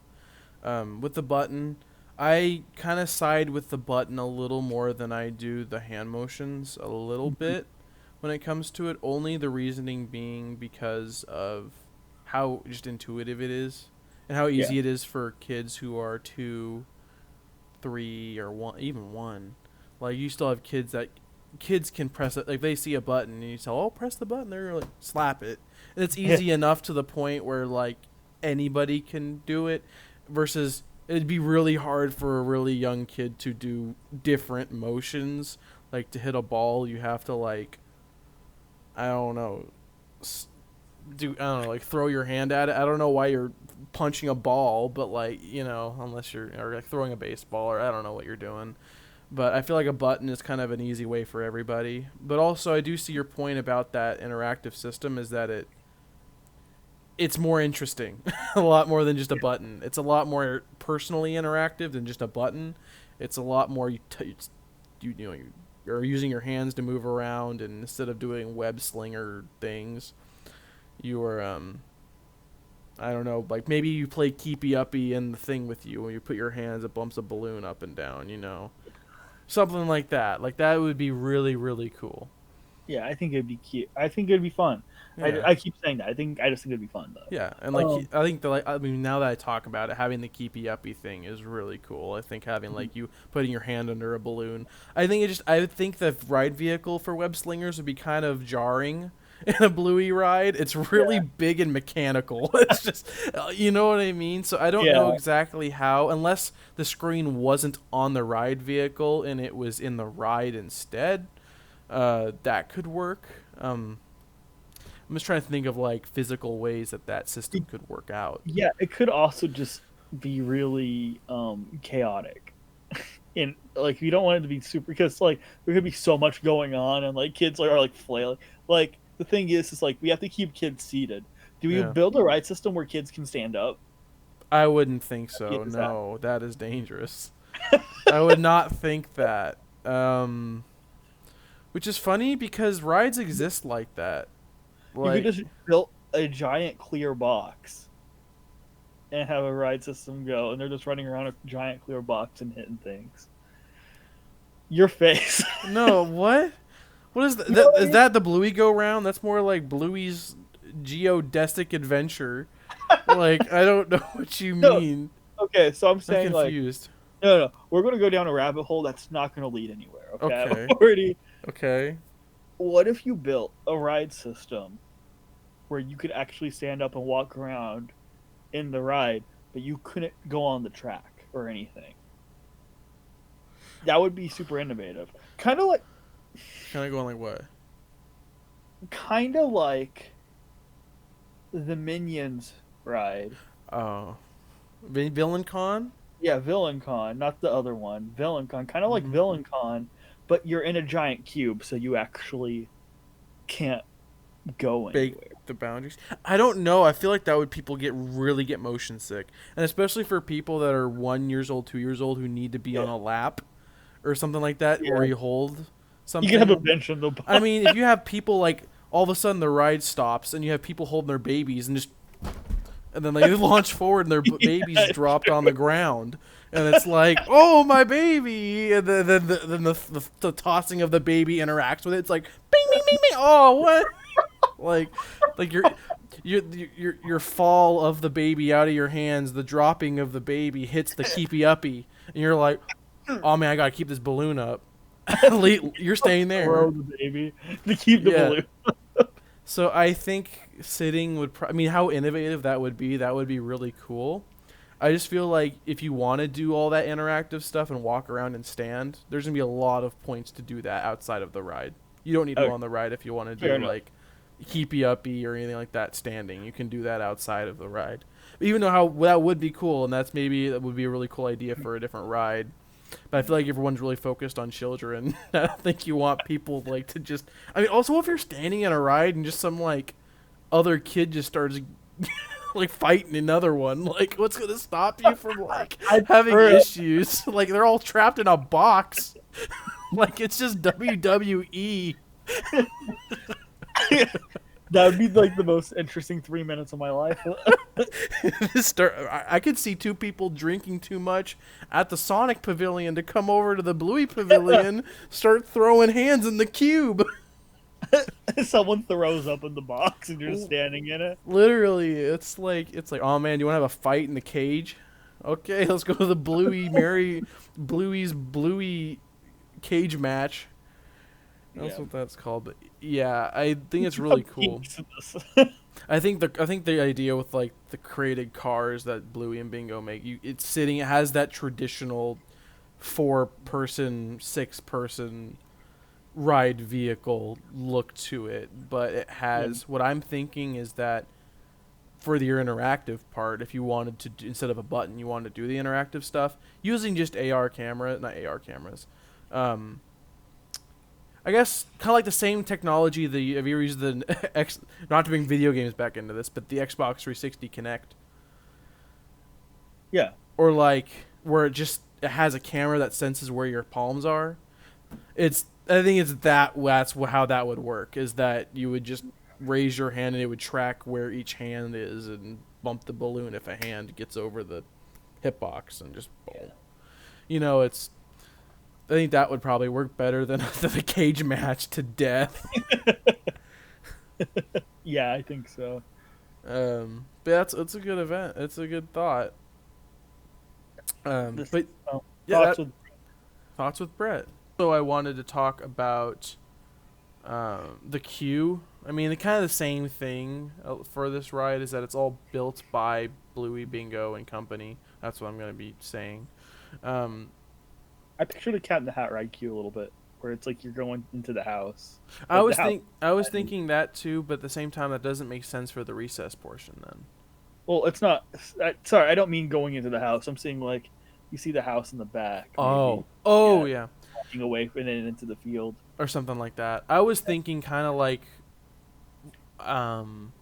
With the button, I kind of side with the button a little more than I do the hand motions a little bit when it comes to it. Only the reasoning being because of how just intuitive it is and how easy it is for kids who are 2, 3, or 1, even 1. Like you still have kids can press it, like they see a button and you tell, oh, press the button, they're like slap it, and it's easy enough to the point where like anybody can do it, versus it'd be really hard for a really young kid to do different motions. Like to hit a ball, you have to like, I don't know, like throw your hand at it. I don't know why you're punching a ball, but like, unless you're or like throwing a baseball, or I don't know what you're doing. But I feel like a button is kind of an easy way for everybody. But also, I do see your point about that interactive system is that it's more interesting, a lot more than just a button. It's a lot more personally interactive than just a button. It's a lot more you or using your hands to move around, and instead of doing web slinger things, you are I don't know, like maybe you play keepy uppy in the thing with you when you put your hands, it bumps a balloon up and down, something like that. Like that would be really really cool. Yeah, I think it'd be cute. I think it'd be fun. Yeah. I keep saying that. I just think it'd be fun Yeah, and though. like I think I mean now that I talk about it, having the keepy uppy thing is really cool. I think having like you putting your hand under a balloon. I would think the ride vehicle for web slingers would be kind of jarring in a Bluey ride. It's really Yeah, big and mechanical. It's just you know what I mean. So I don't know yeah. exactly how, unless the screen wasn't on the ride vehicle and it was in the ride instead. That could work. I'm just trying to think of like physical ways that that system could work out. Yeah, it could also just be really chaotic. And like you don't want it to be super because like there could be so much going on and like kids are like flailing. Like the thing is like we have to keep kids seated. Do you Yeah, build a ride system where kids can stand up? I wouldn't think Yeah, so. is that No, that is dangerous. I would not think that. Which is funny because rides exist like that. you could Like, just build a giant clear box and have a ride system go and they're just running around a giant clear box and hitting things. Your face. no, what? What is that? You know what I Is mean? that the Bluey go round? That's more like Bluey's geodesic adventure. Like, I don't know what you No. mean. Okay, so I'm I'm saying like confused. no, we're gonna go down a rabbit hole that's not gonna lead anywhere. Okay, I'm Okay. already. Okay. What if you built a ride system where you could actually stand up and walk around in the ride, but you couldn't go on the track or anything? That would be super innovative. Kind of going like what? Kind of like the Minions ride. Oh, Villain Con? Yeah, Villain Con, not the other one. Villain Con, kind of like Mm-hmm. Villain Con, but you're in a giant cube, so you actually can't go Bake anywhere. the boundaries. I don't know. I feel like that would people really get motion sick, and especially for people that are 1 years old, 2 years old who need to be on Yeah, a lap or something like that, or yeah. you hold You can have a something. bench in the I box. mean, if you have people like all of a sudden the ride stops and you have people holding their babies and then they launch forward and their babies Yeah, dropped on the ground. And it's like, oh my baby, and then the tossing of the baby interacts with it. It's like, bing, bing, bing, bing. Oh, what? like like your fall of the baby out of your hands, the dropping of the baby hits the keepy uppy, and you're like, oh man, I gotta keep this balloon up. You're staying throw there. the baby to keep the Yeah. balloon. So I think sitting would. I mean, how innovative that would be. That would be really cool. I just feel like if you want to do all that interactive stuff and walk around and stand, there's gonna be a lot of points to do that outside of the ride. You don't need to go Okay, on the ride if you want to fair do enough. like keepy uppy or anything like that standing. You can do that outside of the ride. Even though how that would be cool, and that would be a really cool idea for a different ride. But I feel like everyone's really focused on children. I don't think you want people like to just. I mean, also if you're standing in a ride and just some like other kid just starts like fighting another one, like what's gonna stop you from like I've having heard issues? Like they're all trapped in a box. Like it's just WWE. that would be like the most interesting 3 minutes of my life. I could see two people drinking too much at the Sonic Pavilion to come over to the Bluey Pavilion, start throwing hands in the cube. Someone throws up in the box and you're just standing in it. Literally, it's like, oh man, do you want to have a fight in the cage? Okay, let's go to the Bluey's Bluey cage match. That's Yeah. what that's called. But yeah, I think it's really Some cool. kinks in this. I think the idea with like the created cars that Bluey and Bingo make, it has that traditional 4-person, 6-person ride vehicle look to it, but it Yeah. has what I'm thinking is that for your interactive part, if you wanted to instead of a button, you wanted to do the interactive stuff using just not AR cameras. Um, I guess kind of like the same technology. Have you ever used the not to bring video games back into this, but the Xbox 360 Connect, Yeah. or like where it has a camera that senses where your palms are. It's I think it's that's how that would work. Is that you would just raise your hand and it would track where each hand is and bump the balloon if a hand gets over the hitbox and just boom. Yeah. It's. I think that would probably work better than the cage match to death. Yeah, I think so. But it's a good event. It's a good thought. This But yeah, thoughts with thoughts with Brett. So I wanted to talk about the queue. I mean, kind of the same thing for this ride is that it's all built by Bluey, Bingo, and company. That's what I'm going to be saying. Um, I pictured a Cat in the Hat ride queue a little bit, where it's like you're going into the house. I Like was the house. think I was thinking that too, but at the same time, that doesn't make sense for the recess portion. Then Well, it's not. Sorry, I don't mean going into the house. I'm saying like you see the house in the back, maybe. Yeah, Walking away and then into the field. or something like that. I was thinking kind of like, um,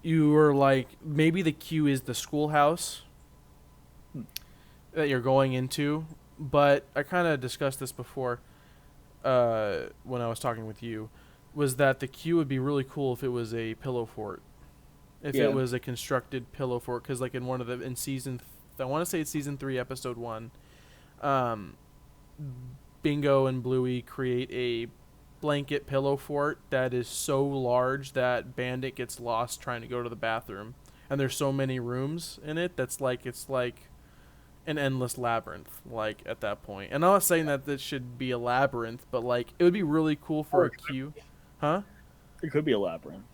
you were like maybe the queue is the schoolhouse Hmm. that you're going into, but I kind of discussed this before. When I was talking with you, was that the queue would be really cool if it was a pillow fort, if Yeah. it was a constructed pillow fort, because like in one of the in season, I want to say it's season 3, episode 1, um, Bingo and Bluey create a blanket pillow fort that is so large that Bandit gets lost trying to go to the bathroom, and there's so many rooms in it that's like it's like an endless labyrinth, like at that point. And I'm not saying that this should be a labyrinth, but like it would be really cool for a queue. Huh? It could be a labyrinth.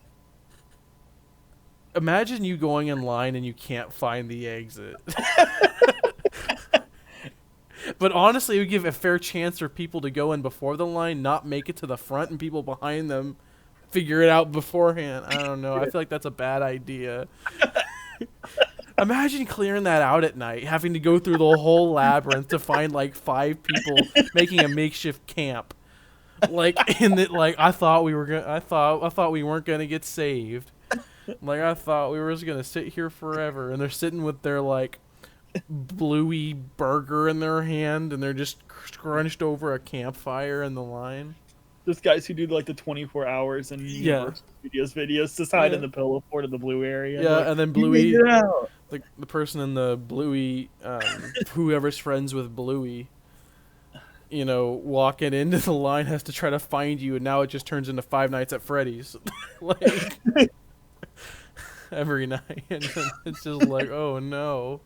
Imagine you going in line and you can't find the exit. But honestly, it would give a fair chance for people to go in before the line, not make it to the front, and people behind them figure it out beforehand. I don't know. I feel like that's a bad idea. Imagine clearing that out at night, having to go through the whole labyrinth to find like 5 people making a makeshift camp. Like in the like I thought we weren't gonna get saved. Like I thought we were just gonna sit here forever, and they're sitting with their like Bluey burger in their hand, and they're just scrunched over a campfire in the line. There's guys who do like the 24 hours and Universal Studios videos to hide in the pillow fort of the blue area. Yeah, like, and then Bluey, the person in the Bluey, whoever's friends with Bluey, walking into the line has to try to find you, and now it just turns into Five Nights at Freddy's, like every night, and then it's just like, oh no.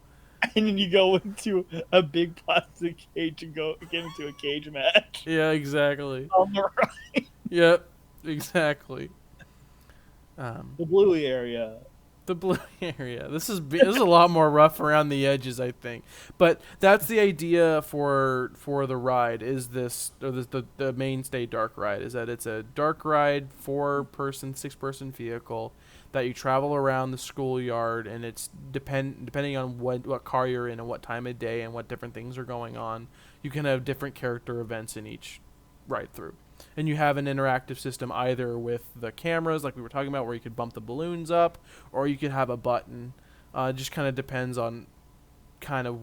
And then you go into a big plastic cage and get into a cage match. Yeah, exactly. On the right. Yep, exactly. The Bluey area. The Blue area. This is a lot more rough around the edges, I think. But that's the idea for the ride. Is this or the mainstay dark ride? Is that it's a dark ride, 4-person, 6-person vehicle that you travel around the schoolyard, and it's depending on what car you're in and what time of day and what different things are going on. You can have different character events in each ride through. And you have an interactive system either with the cameras, like we were talking about, where you could bump the balloons up, or you could have a button. It just kind of depends on kind of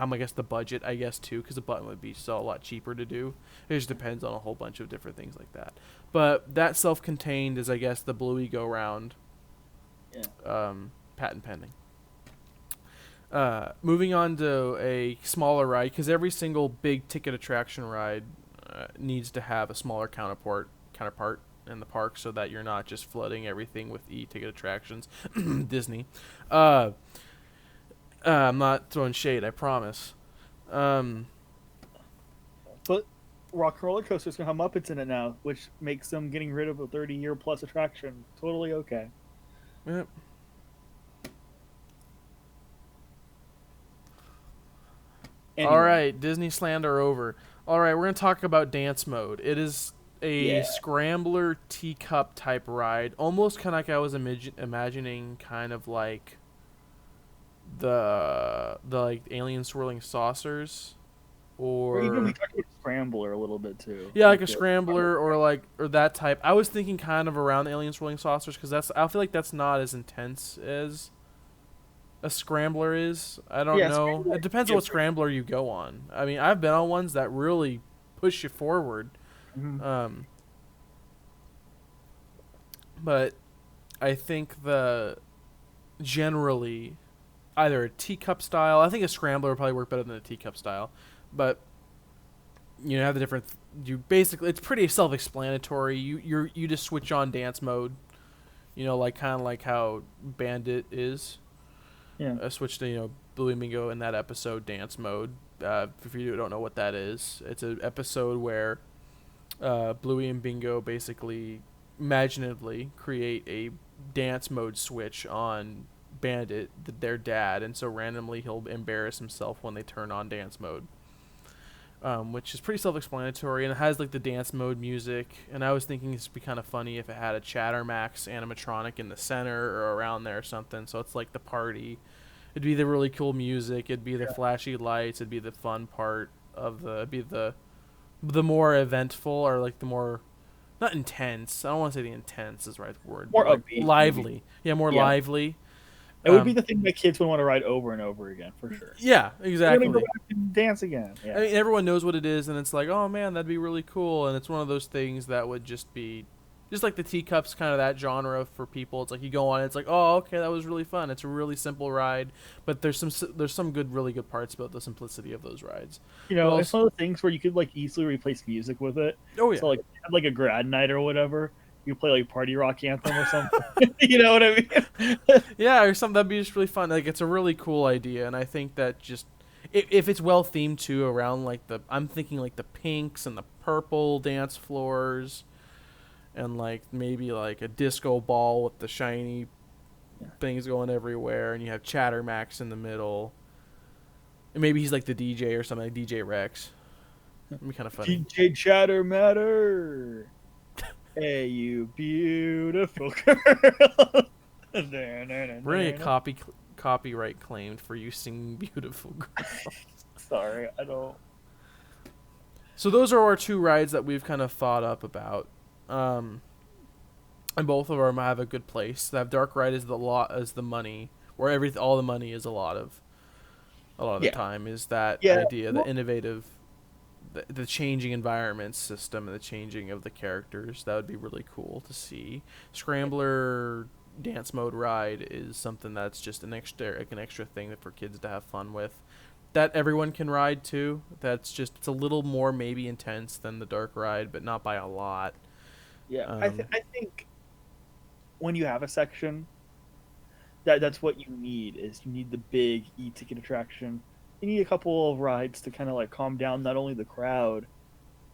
I guess the budget, I guess, too, because the button would be a lot cheaper to do. It just depends on a whole bunch of different things like that. But that self-contained is, I guess, the Bluey go-round. Yeah. Patent pending. Moving on to a smaller ride, because every single big ticket attraction ride needs to have a smaller counterpart in the park, so that you're not just flooding everything with e-ticket attractions. Disney. I'm not throwing shade, I promise. But Rock and Roller Coaster's gonna have Muppets in it now, which makes them getting rid of a 30-year plus attraction totally okay. Yep. Anyway. All right, Disney slander over. All right, we're going to talk about dance mode. It is a scrambler teacup type ride, almost kind of like I was imagining, kind of like the like alien swirling saucers, or even we talked about Scrambler a little bit too. Yeah, like a scrambler or that type. I was thinking kind of around the alien swirling saucers, because I feel like that's not as intense as a scrambler is. I don't know. It depends on what scrambler you go on. I mean, I've been on ones that really push you forward. Mhm. But I think the generally either a teacup style. I think a scrambler would probably work better than a teacup style, but you have the different. You basically it's pretty self-explanatory. You just switch on dance mode. Like kind of like how Bandit is. Yeah. Switch to Bluey and Bingo in that episode dance mode. If you don't know what that is, it's an episode where Bluey and Bingo basically imaginatively create a dance mode switch on Bandit, their dad, and so randomly he'll embarrass himself when they turn on dance mode. Which is pretty self-explanatory, and it has like the dance mode music. And I was thinking it'd be kind of funny if it had a Chattermax animatronic in the center or around there or something. So it's like the party. It'd be the really cool music. It'd be the flashy lights. It'd be the fun part of it'd be the more eventful or like the more not intense. I don't want to say the intense is the right word. More But like upbeat, lively. maybe. Yeah, more Yeah. lively. It would be the thing that kids would want to ride over and over again, for sure. Yeah, exactly. We're gonna go back and dance again. Yeah. I mean, everyone knows what it is, and it's like, oh man, that'd be really cool. And it's one of those things that would just be, just like the teacups, kind of that genre for people. It's like you go on, it's like, oh, okay, that was really fun. It's a really simple ride, but there's some really good parts about the simplicity of those rides. It's one of the things where you could like easily replace music with it. Oh yeah. So like have like a grad night or whatever. You play like party rock anthem or something. You know what I mean? Yeah, or something that'd be just really fun. Like it's a really cool idea, and I think that just if it's well themed too, around like I'm thinking like the pinks and the purple dance floors, and like maybe like a disco ball with the shiny things going everywhere, and you have Chattermax in the middle, and maybe he's like the DJ or something, like DJ Rex. That'd be kind of funny. DJ Chatter Matter. Hey, you beautiful girl. We're gonna get copyright claimed for you singing beautiful girl. Sorry, I don't. So those are our two rides that we've kind of thought up about, and both of them have a good place. That Dark Ride is the money, where all the money is a lot of the time is that idea, the innovative. The changing environment system and the changing of the characters. That would be really cool to see. Scrambler dance mode ride is something that's just an extra thing for kids to have fun with. That everyone can ride too. It's a little more maybe intense than the Dark Ride, but not by a lot. Yeah, I think when you have a section, that's what you need. Is you need the big e-ticket attraction. You need a couple of rides to kind of like calm down not only the crowd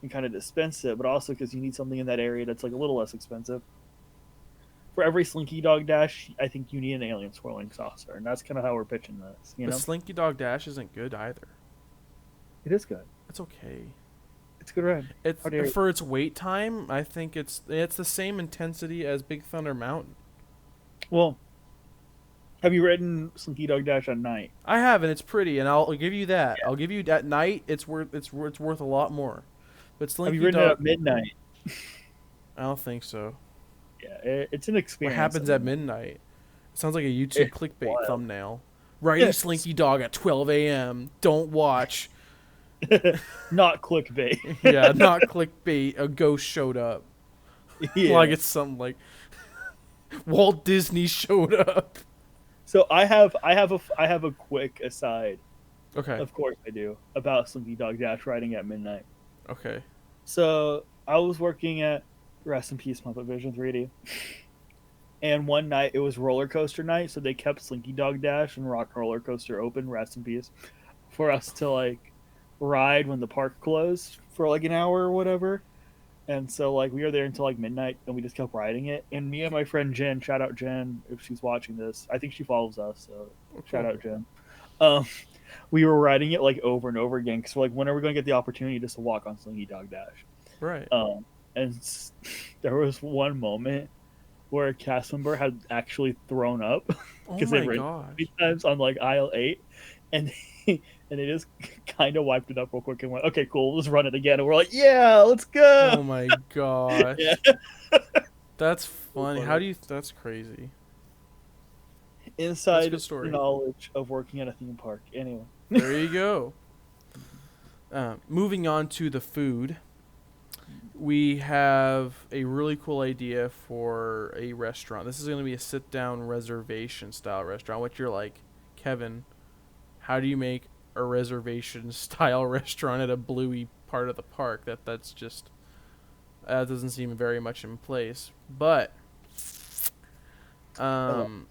and kind of dispense it, but also because you need something in that area that's like a little less expensive. For every Slinky Dog Dash, I think you need an alien swirling saucer, and that's kind of how we're pitching this. The Slinky Dog Dash isn't good either. It is good. It's okay. It's a good ride. It's for its wait time. I think it's the same intensity as Big Thunder Mountain. Well, have you ridden Slinky Dog Dash at night? I have, and it's pretty, and I'll give you that. Yeah. I'll give you at night. It's worth a lot more. But Slinky have you ridden it at midnight? I don't think so. Yeah, it's an experience. What happens at midnight? It sounds like a YouTube clickbait thumbnail. Riding Slinky Dog at 12 a.m. Don't watch. Not clickbait. Yeah, not clickbait. A ghost showed up. Yeah. Like it's something like Walt Disney showed up. So I have a quick aside. Okay. Of course I do, about Slinky Dog Dash riding at midnight. Okay. So I was working at Rest in Peace Muppet Vision 3D, and one night it was roller coaster night, so they kept Slinky Dog Dash and Rock Roller Coaster open, Rest in Peace, for us to like ride when the park closed for like an hour or whatever. And so like we were there until like midnight, and we just kept riding it. And me and my friend Jen, shout out Jen if she's watching this. I think she follows us, so shout out Jen. We were riding it like over and over again because we're like, when are we going to get the opportunity just to walk on Slinky Dog Dash? Right. And there was one moment where a cast member had actually thrown up because they ran 3 times on like aisle 8, and they just kind of wiped it up real quick and went, okay, cool, let's run it again. And we're like, yeah, let's go. Oh my gosh. Yeah. That's funny. That's crazy. Inside knowledge of working at a theme park. Anyway. There you go. Moving on to the food, we have a really cool idea for a restaurant. This is going to be a sit-down reservation style restaurant. What you're like, Kevin? How do you make a reservation style restaurant at a Bluey part of the park? That's just that doesn't seem very much in place. But Okay. um,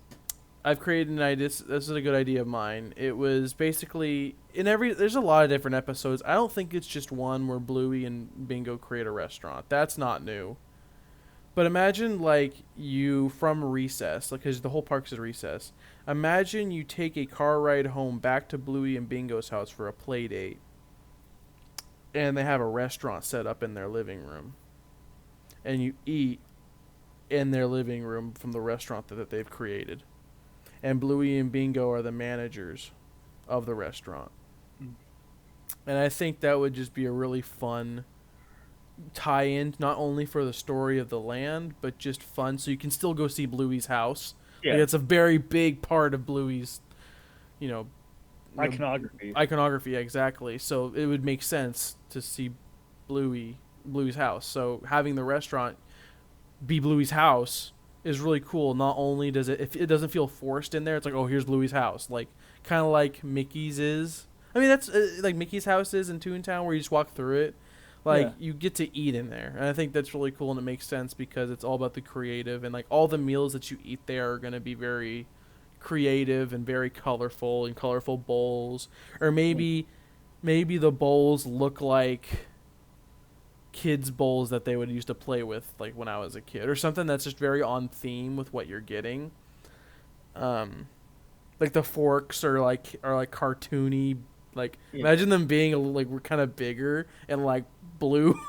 I've created an idea. This is a good idea of mine. It was basically in every. There's a lot of different episodes. I don't think it's just one where Bluey and Bingo create a restaurant. That's not new. But imagine like you from recess, like because the whole park's a recess. Imagine you take a car ride home back to Bluey and Bingo's house for a play date, and they have a restaurant set up in their living room, and you eat in their living room from the restaurant that they've created. And Bluey and Bingo are the managers of the restaurant. Mm. And I think that would just be a really fun tie-in, not only for the story of the land, but just fun, so you can still go see Bluey's house. Like Yeah. it's a very big part of Bluey's, you know, Iconography. iconography exactly. So it would make sense to see Bluey's house. So having the restaurant be Bluey's house is really cool. Not only does it, if it doesn't feel forced in there, it's like, oh, here's Bluey's house, like kind of like Mickey's is. I mean, that's like Mickey's house is in Toontown, where you just walk through it. Like Yeah. you get to eat in there, and I think that's really cool, and it makes sense because it's all about the creative, and like all the meals that you eat there are gonna be very creative and very colorful, and colorful bowls, or maybe the bowls look like kids bowls that they would used to play with like when I was a kid, or something that's just very on theme with what you're getting. Um, like the forks are like cartoony. Like Yeah. imagine them being a little, like we're kind of bigger and like blue.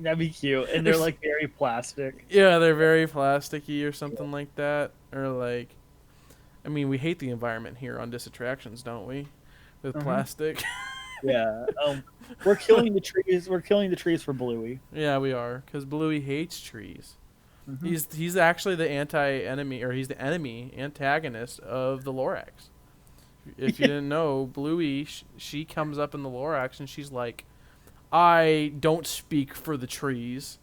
That'd be cute. And they're like very plastic. Yeah, they're very plasticky or Yeah. something like that. Or like, I mean, we hate the environment here on Disattractions, don't we? With Uh-huh. plastic. Yeah. We're killing the trees. We're killing the trees for Bluey. Yeah, we are, because Bluey hates trees. Hmm. He's actually the anti-enemy, or he's the enemy antagonist of the Lorax. If you Yeah. didn't know, Bluey, she comes up in the Lorax and she's like, I don't speak for the trees.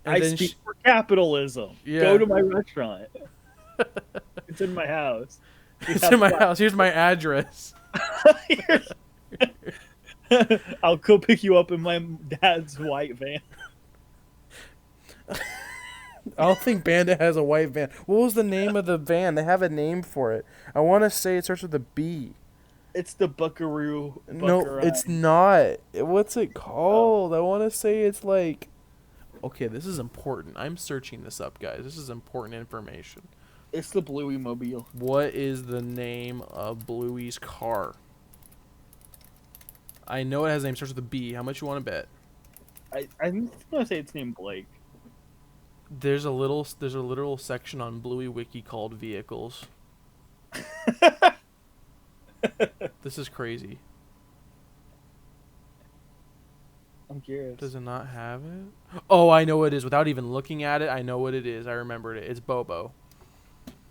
And I then speak for capitalism. yeah, Go to my restaurant. It's in my house. We it's have in my house. Here's my address. Here's- I'll go pick you up in my dad's white van. I don't think Bandit has a white van. What was the name of the van? They have a name for it. I want to say it starts with a B. It's the Buckaroo. No, Buckaroo. it's not. What's it called? I want to say it's like. Okay, this is important. I'm searching this up, guys. This is important information. It's the Bluey Mobile. What is the name of Bluey's car? I know it has a name starts with a B. How much you want to bet? I'm gonna say it's named Blake. There's a literal section on Bluey Wiki called vehicles. This is crazy. I'm curious. Does it not have it? Oh, I know what it is. Without even looking at it, I know what it is. I remembered it. It's Bobo.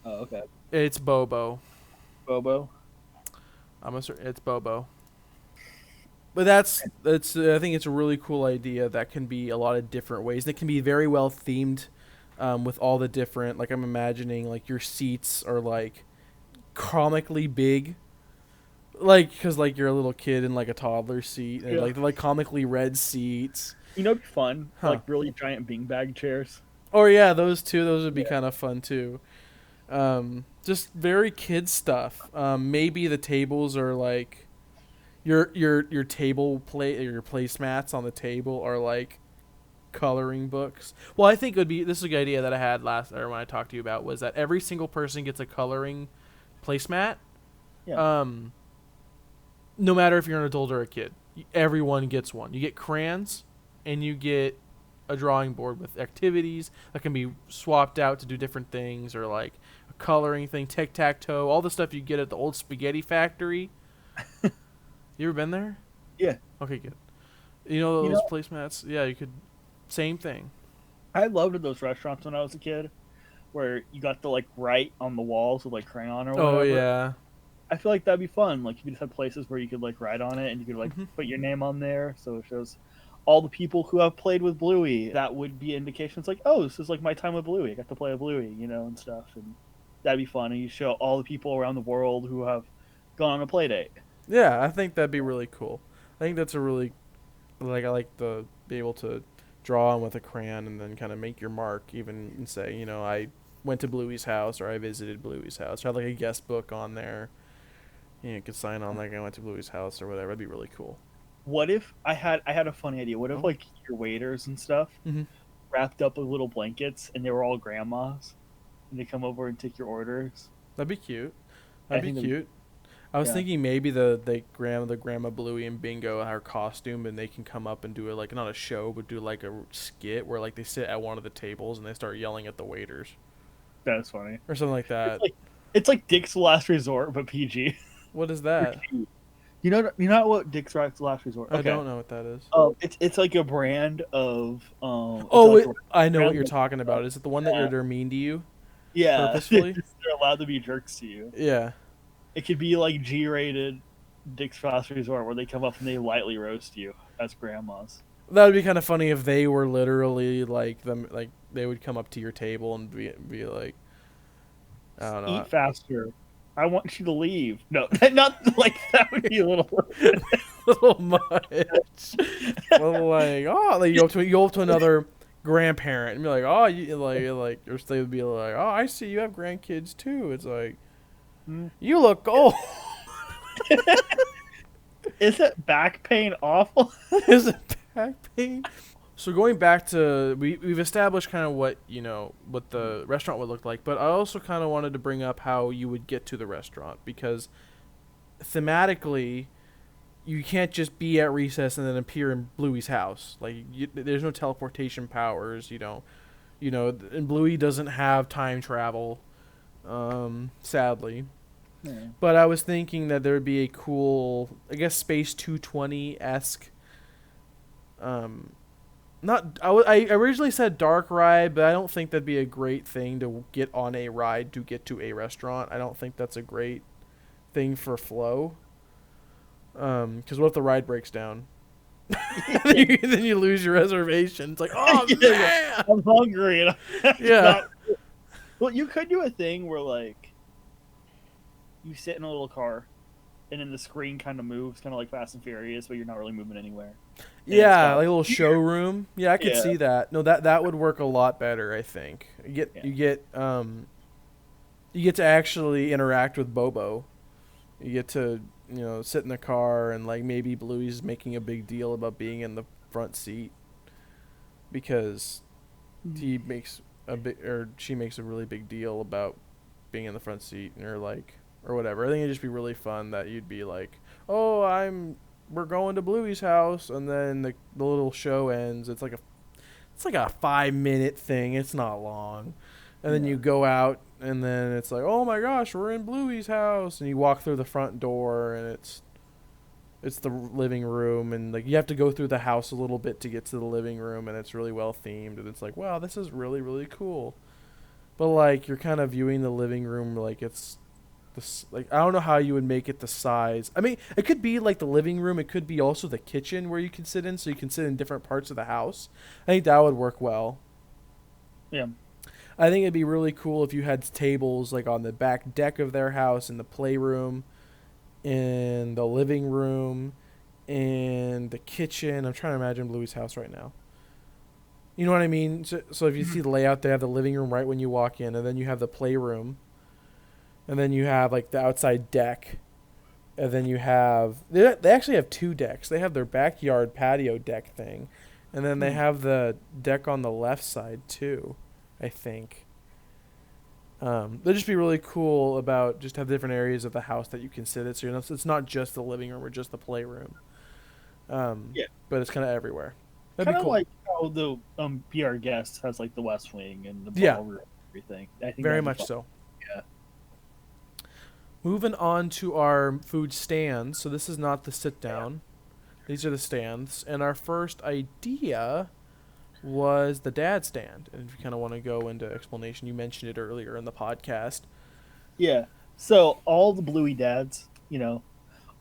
Oh, okay. It's Bobo. Bobo. It's Bobo. But that's I think it's a really cool idea that can be a lot of different ways. And it can be very well themed, with all the different, like I'm imagining like your seats are like comically big, like because like you're a little kid in like a toddler seat, and Yeah. like they're like comically red seats. You know, it'd be fun. Huh. Like really giant beanbag chairs. Or yeah, those two. Those would be Yeah. kind of fun too. Just very kid stuff. Maybe the tables are like your table play, your placemats on the table are like coloring books. Well, I think it would be, this is a good idea that I had last, or when I talked to you about, was that every single person gets a coloring placemat. Yeah. No matter if you're an adult or a kid, everyone gets one. You get crayons, and you get a drawing board with activities that can be swapped out to do different things, or like a coloring thing, tic-tac-toe, all the stuff you get at the old spaghetti factory. You ever been there? Yeah. Okay, good. You know You those know, placemats? Yeah, you could. Same thing. I loved those restaurants when I was a kid, where you got to like write on the walls with like crayon or whatever. Oh yeah. I feel like that'd be fun. Like you could just have places where you could like ride on it, and you could like Mm-hmm. put your name on there, so it shows all the people who have played with Bluey. That would be indications like, oh, this is like my time with Bluey. I got to play with Bluey, and stuff, and that'd be fun. And you show all the people around the world who have gone on a play date. Yeah, I think that'd be really cool. I think that's a really I like to be able to draw on with a crayon and then kind of make your mark, even and say, I went to Bluey's house or I visited Bluey's house. Or have like a guest book on there. You could sign on like I went to Bluey's house or whatever. That'd be really cool. What if I had a funny idea? What if Oh. like your waiters and stuff Mm-hmm. wrapped up with little blankets and they were all grandmas and they come over and take your orders? That'd be cute. I That'd be think cute. I was yeah, thinking maybe the grandma Bluey and Bingo are costume and they can come up and do it like not a show but do like a skit where like they sit at one of the tables and they start yelling at the waiters that's funny. or something like It's that. like it's like Dick's Last Resort but PG. What is that? You know what Dick's Last Resort? I Okay. don't know what that is. It's like a brand of it's Oh, like I know what brand you're of, talking about. Is it the one that they're mean to you yeah, purposefully? they're allowed to be jerks to you. Yeah. It could be like G-rated Dick's Last Resort where they come up and they lightly roast you as grandmas. That would be kind of funny if they were literally like them, like they would come up to your table and be like, I don't know, Eat faster. I want you to leave. No, not like that would be a little. a little much. Well, like like you go up to another grandparent and be like, oh, you like, or they would be like, oh, I see you have grandkids too. It's like, you look old. Is it back pain awful? Is it back pain? So going back to we've established kind of what what the restaurant would look like, but I also kind of wanted to bring up how you would get to the restaurant because thematically you can't just be at recess and then appear in Bluey's house. Like there's no teleportation powers. And Bluey doesn't have time travel, sadly. Yeah. But I was thinking that there would be a cool, I guess, Space 220 esque. Not I originally said dark ride, but I don't think that'd be a great thing to get on a ride to get to a restaurant. I don't think that's a great thing for flow. Because what if the ride breaks down? then you lose your reservation. It's like, oh man, I'm hungry. And yeah, well, you could do a thing where like you sit in a little car, and then the screen kind of moves, kind of like Fast and Furious, but you're not really moving anywhere. yeah, like a little showroom. Yeah, I could Yeah. see that. No, that would work a lot better. I think Yeah. you get to actually interact with Bobo. You get to sit in the car and like maybe Bluey's making a big deal about being in the front seat because he makes a big or she makes a really big deal about being in the front seat or whatever. I think it'd just be really fun that you'd be like, oh, we're going to Bluey's house, and then the little show ends. It's like a 5-minute thing. It's not long. And then you go out, and then it's like, oh my gosh, we're in Bluey's house, and you walk through the front door, and it's the living room, and like you have to go through the house a little bit to get to the living room, and it's really well themed, and it's like, wow, this is really really cool. But like you're kind of viewing the living room like it's this, like I don't know how you would make it the size. I mean, it could be like the living room. It could be also the kitchen where you can sit in, so you can sit in different parts of the house. I think that would work well. Yeah. I think it'd be really cool if you had tables like on the back deck of their house, in the playroom, in the living room, in the kitchen. I'm trying to imagine Bluey's house right now. You know what I mean? So if you see the layout, they have the living room right when you walk in, and then you have the playroom, and then you have like the outside deck, and then you have they actually have 2 decks. They have their backyard patio deck thing, and then they have the deck on the left side too, I think. They'd just be really cool about just have different areas of the house that you can sit at, so it's not just the living room or just the playroom. Yeah. But it's kind of everywhere. That'd Kind be of cool. like how the Be Our Guest has like the West Wing and the Yeah. ballroom and everything. I think Very that'd be much fun. so. Yeah. Moving on to our food stands. So this is not the sit down. These are the stands. And our first idea was the dad stand. And if you kind of want to go into explanation, you mentioned it earlier in the podcast. Yeah. So all the Bluey dads,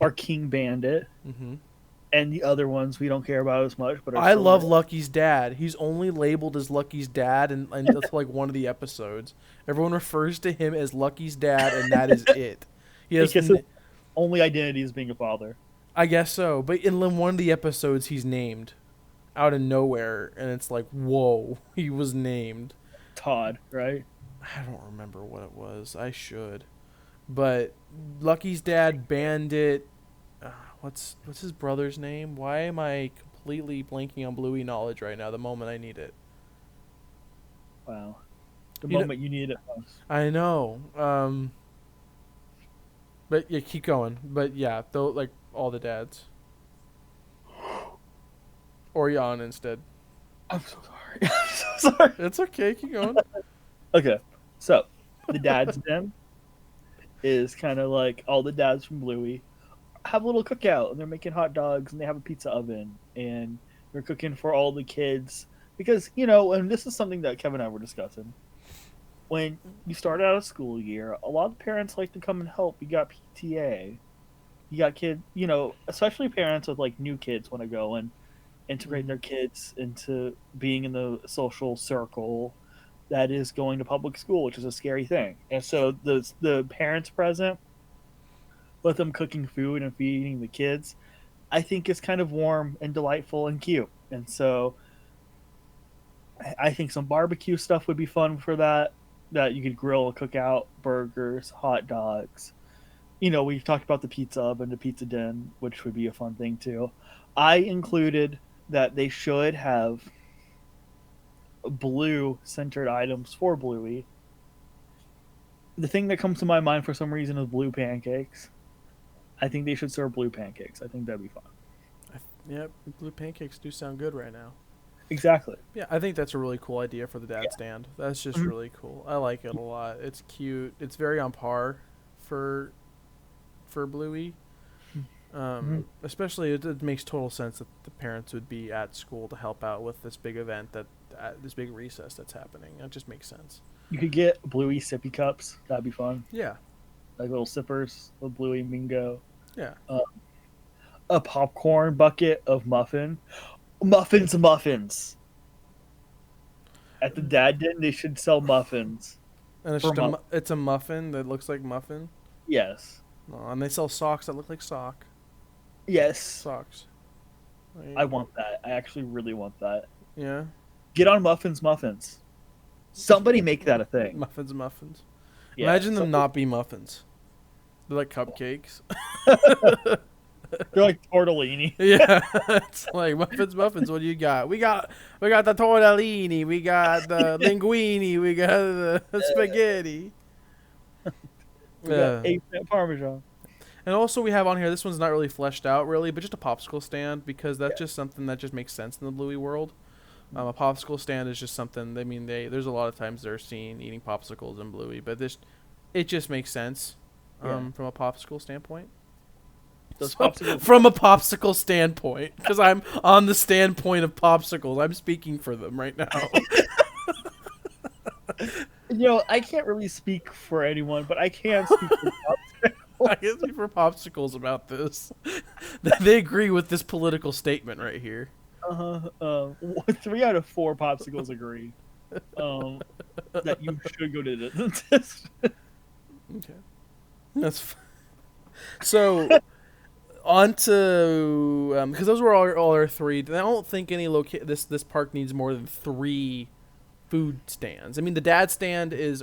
are King Bandit, Mm-hmm. and the other ones we don't care about as much, but are I still love there. Lucky's dad. He's only labeled as Lucky's dad, and that's like one of the episodes. Everyone refers to him as Lucky's dad, and that is it. He has, Because his only identity is being a father. I guess so, but in one of the episodes, he's named out of nowhere, and it's like, whoa, he was named. Todd, right? I don't remember what it was. I should, but Lucky's dad, Bandit. What's his brother's name? Why am I completely blanking on Bluey knowledge right now? The moment I need it. Wow. The You know, moment you need it most. I know. But yeah, keep going. But yeah, though, like all the dads. Or Jan instead. I'm so sorry. I'm so sorry. It's okay. Keep going. Okay. So, the dad's den is kind of like all the dads from Bluey have a little cookout, and they're making hot dogs, and they have a pizza oven, and they're cooking for all the kids because and this is something that Kevin and I were discussing. When you start out a school year, a lot of parents like to come and help. You got PTA, you got especially parents with like new kids want to go and integrate Mm-hmm. their kids into being in the social circle that is going to public school, which is a scary thing. And so the parents present with them cooking food and feeding the kids, I think is kind of warm and delightful and cute. And so I think some barbecue stuff would be fun for that. That you could grill, cook out burgers, hot dogs. We've talked about the pizza oven, the pizza den, which would be a fun thing too. I included that they should have blue centered items for Bluey. The thing that comes to my mind for some reason is blue pancakes. I think they should serve blue pancakes. I think that'd be fun. Yep, blue pancakes do sound good right now. Exactly. Yeah, I think that's a really cool idea for the dad Yeah. stand. That's just Mhm. really cool. I like it a lot. It's cute. It's very on par for Bluey. Mhm. Especially, it makes total sense that the parents would be at school to help out with this big event this big recess that's happening. It just makes sense. You could get Bluey sippy cups. That'd be fun. Yeah, Like little sippers with Bluey Mingo. yeah. Uh, a popcorn bucket of muffins. At the dad den, they should sell muffins And it's for just month. it's a muffin that looks like muffin. Yes, Oh, and they sell socks that look like yes. socks. I Like, want that. I actually really want that. yeah, Get on muffins. Somebody make that a thing. muffins. Yeah. Imagine them not be muffins. They're like cupcakes. They're like tortellini. Yeah, it's like muffins. What do you got? We got the tortellini. We got the linguine. We got the spaghetti. We got eggplant parmesan. And also we have on here. This one's not really fleshed out, really, but just a popsicle stand because that's Yeah. just something that just makes sense in the Bluey world. A popsicle stand is just something. I mean, there's a lot of times they're seen eating popsicles in Bluey, but it just makes sense Yeah. from a popsicle standpoint. Those So, popsicles. from a popsicle standpoint, because I'm on the standpoint of popsicles, I'm speaking for them right now. I can't really speak for anyone, but I can speak for I can speak for popsicles about this. They agree with this political statement right here. Three out of four popsicles agree that you should go to the dentist. Okay, that's so. On to because those were all our three. I don't think this park needs more than three food stands. I mean, the dad stand it's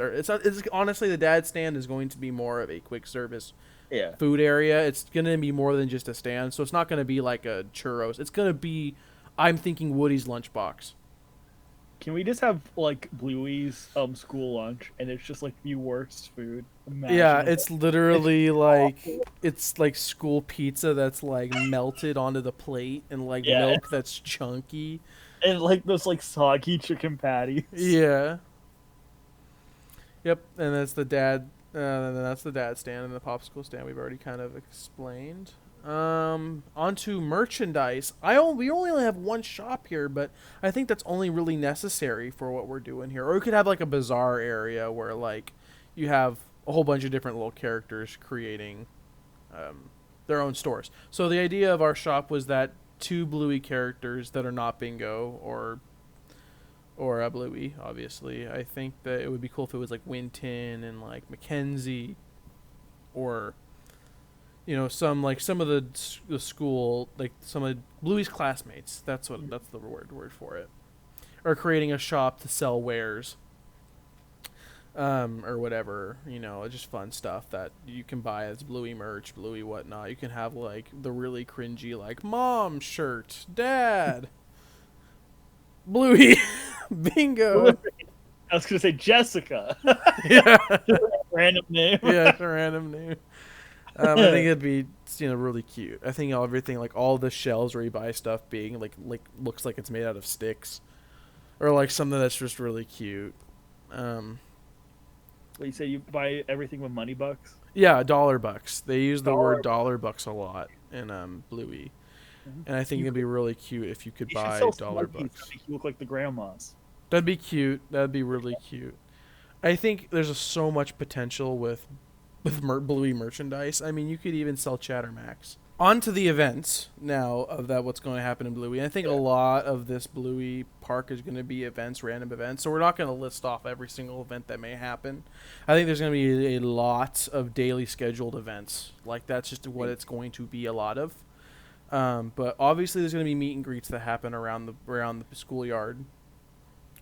honestly the dad stand is going to be more of a quick service Yeah. food area. It's gonna be more than just a stand, so it's not gonna be like a churros. It's gonna be, I'm thinking Woody's lunchbox. Can we just have like Bluey's school lunch and it's just like the worst food Yeah, imaginable? it's literally like Awful. it's like school pizza that's like melted onto the plate and like Yeah. milk that's chunky. And like those like soggy chicken patties. Yeah. Yep, and that's the dad. And then that's the dad stand and the popsicle stand. We've already kind of explained. Onto merchandise. We only have one shop here, but I think that's only really necessary for what we're doing here. Or we could have like a bazaar area where like you have a whole bunch of different little characters creating their own stores. So the idea of our shop was that 2 Bluey characters that are not Bingo or a Bluey, obviously. I think that it would be cool if it was like Winton and like Mackenzie, or some of the school, like some of Bluey's classmates. That's the word for it. Are creating a shop to sell wares, or whatever, just fun stuff that you can buy as Bluey merch, Bluey whatnot. You can have like the really cringy like mom shirt, dad, Bluey, bingo. I was gonna say Jessica. Yeah, Random name. yeah, a random name. I think it'd be really cute. I think everything, like all the shelves where you buy stuff being like looks like it's made out of sticks, or like something that's just really cute. You say you buy everything with money bucks? Yeah, $bucks. They use the word $bucks a lot in Bluey, and I think it'd be really cute if you could buy $bucks. You look like the grandmas. That'd be cute. That'd be really cute. I think there's so much potential with Bluey merchandise. I mean, you could even sell Chattermax. On to the events now of what's going to happen in Bluey. I think a lot of this Bluey park is going to be random events. So we're not going to list off every single event that may happen. I think there's going to be a lot of daily scheduled events. Like that's just what it's going to be a lot of. But obviously there's going to be meet and greets that happen around the schoolyard,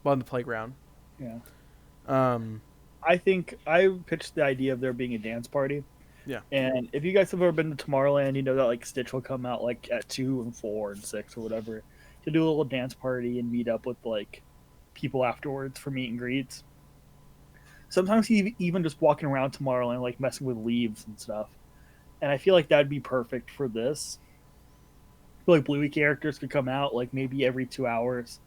on the playground. Yeah. I think I pitched the idea of there being a dance party. Yeah. And if you guys have ever been to Tomorrowland, you know that like Stitch will come out like at 2 and 4 and 6 or whatever to do a little dance party and meet up with like people afterwards for meet and greets. Sometimes he's even just walking around Tomorrowland like messing with leaves and stuff. And I feel like that'd be perfect for this. I feel like Bluey characters could come out like maybe every 2 hours,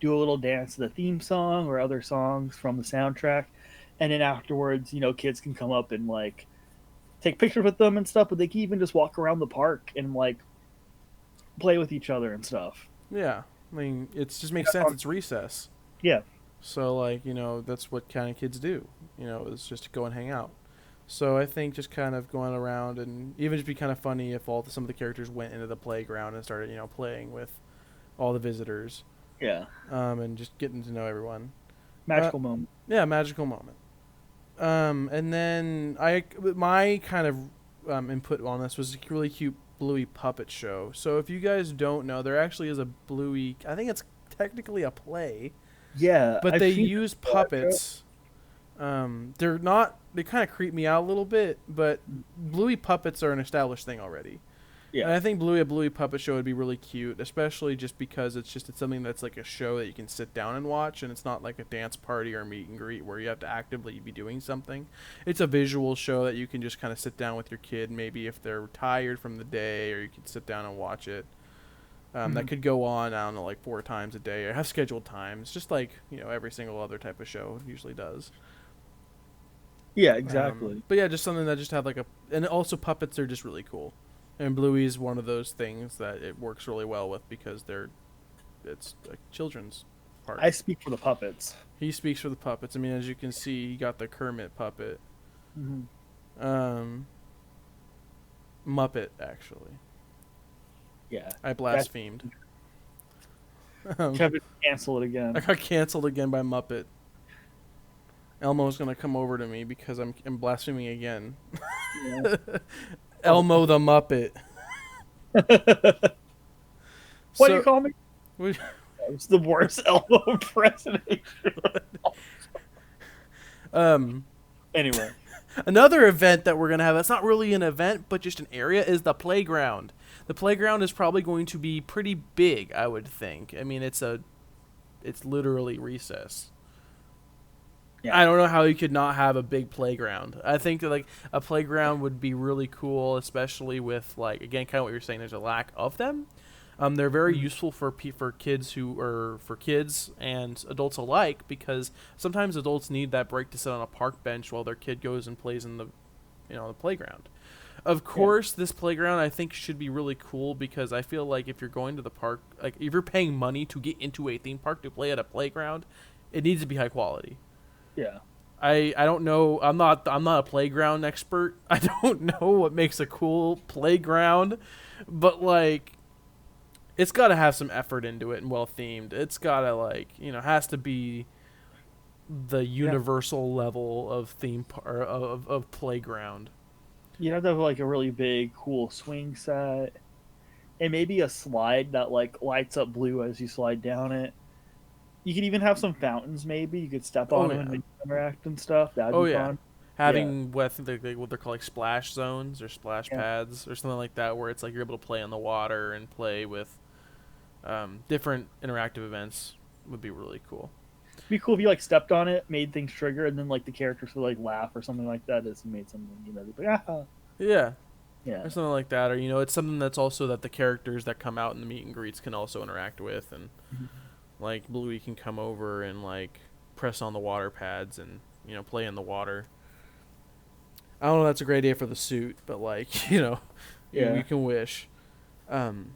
do a little dance to the theme song or other songs from the soundtrack, and then afterwards, kids can come up and like take pictures with them and stuff, but they can even just walk around the park and like play with each other and stuff. Yeah, I mean, it just makes sense. It's recess. Yeah. So like, that's what kind of kids do. Is just to go and hang out. So I think just kind of going around, and even just be kind of funny if some of the characters went into the playground and started, playing with all the visitors. Yeah. And just getting to know everyone. Magical moment. Yeah, magical moment. And then my kind of input on this was a really cute Bluey puppet show. So if you guys don't know, there actually is a Bluey. I think it's technically a play. Yeah, but they use puppets. They're not. They kind of creep me out a little bit, but Bluey puppets are an established thing already. Yeah. And I think a Bluey puppet show would be really cute, especially just because it's something that's like a show that you can sit down and watch, and it's not like a dance party or meet and greet where you have to actively be doing something. It's a visual show that you can just kind of sit down with your kid, maybe if they're tired from the day, or you can sit down and watch it. That could go on, I don't know, like 4 times a day, or have scheduled times, just like, every single other type of show usually does. Yeah, exactly. But yeah, just something that just had and also puppets are just really cool. And Bluey's one of those things that it works really well with because it's a children's park. I speak for the puppets. He speaks for the puppets. I mean, as you can see, he got the Kermit puppet. Mm-hmm. Muppet, actually. Yeah. I blasphemed. Kevin canceled it again. I got canceled again by Muppet. Elmo's going to come over to me because I'm blaspheming again. Yeah. Elmo the Muppet. What do you call me? It's the worst Elmo impersonation. Anyway. Another event that we're going to have, that's not really an event, but just an area, is the playground. The playground is probably going to be pretty big, I would think. I mean, it's literally recess. Yeah. I don't know how you could not have a big playground. I think that a playground would be really cool, especially with again, kind of what you're saying. There's a lack of them. They're very useful for kids for kids and adults alike, because sometimes adults need that break to sit on a park bench while their kid goes and plays in the playground. Of course, this playground I think should be really cool, because I feel like if you're going to the park, if you're paying money to get into a theme park to play at a playground, it needs to be high quality. Yeah. I don't know. I'm not a playground expert. I don't know what makes a cool playground, but like it's got to have some effort into it and well themed. It's got to has to be the Yeah, universal level of of playground. you have to have like a really big, cool swing set, and maybe a slide that like lights up blue as you slide down it. You could even have some fountains. Maybe you could step on Oh them yeah. and make them interact and stuff. That'd Oh be yeah. fun. Yeah, Having what I think what they're called like splash zones or splash yeah. pads or something like that, where it's like you're able to play on the water and play with different interactive events would be really cool. It'd be cool if you like stepped on it, made things trigger, and then like the characters would like laugh or something like that as you made something. They'd be like, ah, Yeah, yeah. or something like that, or it's something that's also that the characters that come out in the meet and greets can also interact with, and like Bluey can come over and like press on the water pads and play in the water. I don't know. That's a great idea for the suit, but like you Yeah. can wish. Um,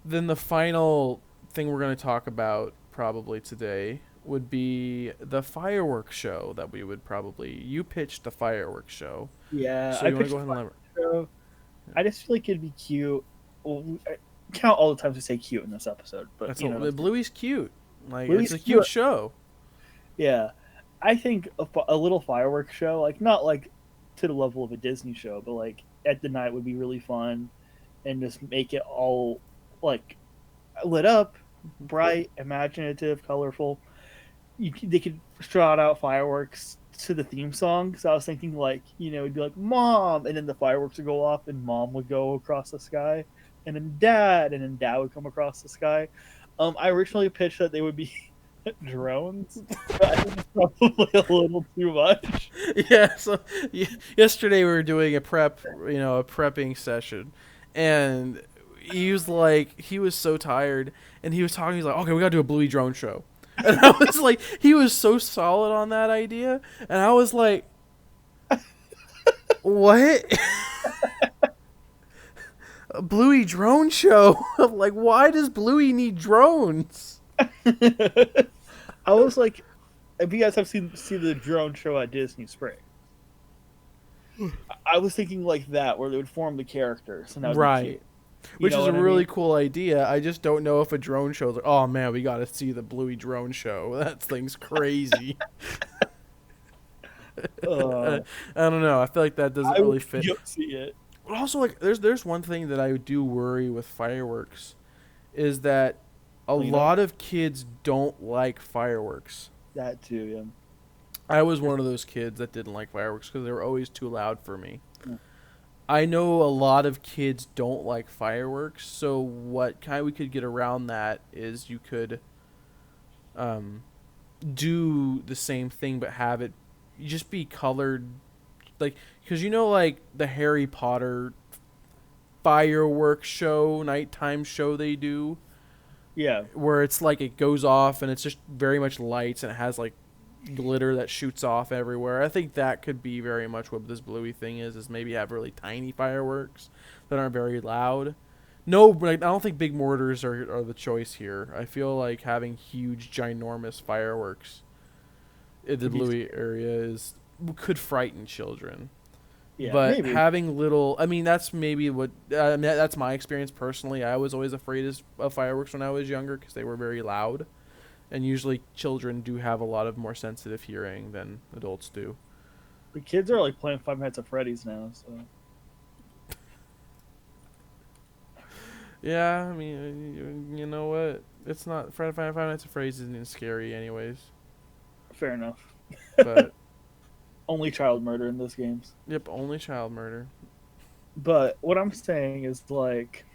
then the final thing we're going to talk about probably today would be the fireworks show that we would probably you pitched the fireworks show, Yeah, so I you want to pitched go a ahead and fun show. I just feel like it'd be cute. Well, I count all the times we say cute in this episode, but that's that's Bluey's cute, like it's Bluey's a cute cute. show. Yeah, I think a little fireworks show, like not like to the level of a Disney show, but like at the night would be really fun, and just make it all like lit up, bright, imaginative, colorful. They could trot out fireworks to the theme song. So I was thinking like it'd be like mom, and then the fireworks would go off, and mom would go across the sky, and then dad would come across the sky. I originally pitched that they would be drones, but I think it's probably a little too much. Yeah. So yesterday we were doing a prepping session, and he was so tired, and he was talking. He's like, "Okay, we gotta do a Bluey drone show," and I was like, he was so solid on that idea, and I was like, "What? A Bluey drone show? Like, why does Bluey need drones?" I was like, if you guys have seen the drone show at Disney Springs, I was thinking like that, where they would form the characters, and that would be cute. Right. You Which know is a what I really mean? cool idea. I just don't know if a drone show. Like, oh man, we got to see the Bluey drone show. That thing's crazy. I Uh, don't know. I feel like that doesn't I really would fit. go see it. But also, like, there's one thing that I do worry with fireworks, is that a Cleanup, lot of kids don't like fireworks. that too. Yeah. I was one of those kids that didn't like fireworks because they were always too loud for me. Yeah. I know a lot of kids don't like fireworks, so what kind we could get around that is you could um, do the same thing but have it just be colored, like because like the Harry Potter fireworks show, nighttime show they do, Yeah. where it's like it goes off and it's just very much lights and it has like glitter that shoots off everywhere. I think that could be very much what this Bluey thing is maybe have really tiny fireworks that aren't very loud. No, like, I don't think big mortars are the choice here. I feel like having huge, ginormous fireworks in the It'd be Bluey scary. area could frighten children. Yeah, But maybe. having little, I mean, that's maybe what that's my experience personally. I was always afraid of fireworks when I was younger because they were very loud, and usually children do have a lot of more sensitive hearing than adults do. The kids are like playing Five Nights at Freddy's now, so Yeah, I mean, you know what? It's not Five Nights at Freddy's isn't scary anyways. fair enough. But Only child murder in those games. yep, only child murder. But what I'm saying is like,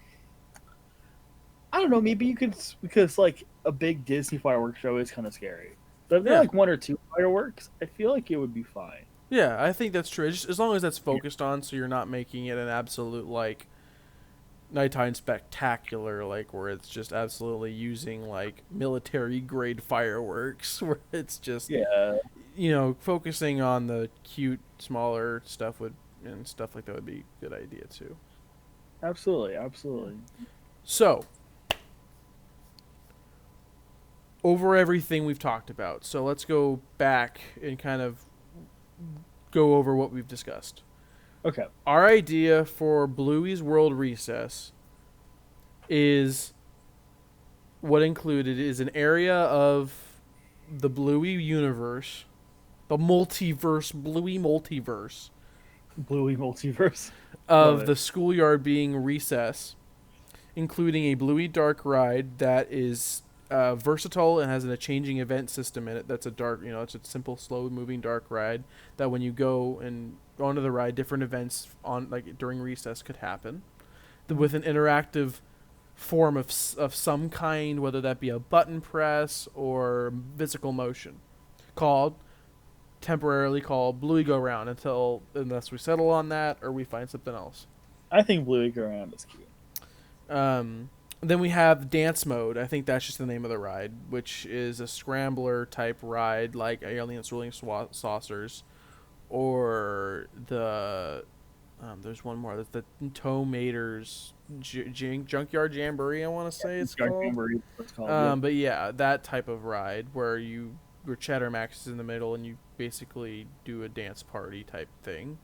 I don't know. Maybe you could, because like a big Disney fireworks show is kind of scary. But if they're Yeah, like one or two fireworks, I feel like it would be fine. yeah, I think that's true. Just as long as that's Yeah. focused on, so you're not making it an absolute like nighttime spectacular, like where it's just absolutely using like military grade fireworks, where it's just Yeah, focusing on the cute smaller stuff would and stuff like that would be a good idea too. absolutely, absolutely. So over everything we've talked about. So let's go back and kind of go over what we've discussed. Okay. Our idea for Bluey's World Recess is what included is an area of the Bluey universe, the multiverse, Bluey multiverse Bluey multiverse. Love of it. the schoolyard being recess, including a Bluey dark ride that is versatile and has a changing event system in it. That's a dark, it's a simple, slow moving dark ride that when you go and onto the ride, different events on like during recess could happen with an interactive form of some kind, whether that be a button press or physical motion, called temporarily called Bluey Go Round unless we settle on that or we find something else. I think Bluey go around is cute. Um, then we have dance mode. I think that's just the name of the ride, which is a scrambler type ride like Aliens Rolling Saucers, or there's one more. That's the Tow Maters Junkyard Jamboree. I want to say it's called. It's called. Yep. But yeah, that type of ride where Cheddar Max is in the middle and you basically do a dance party type thing.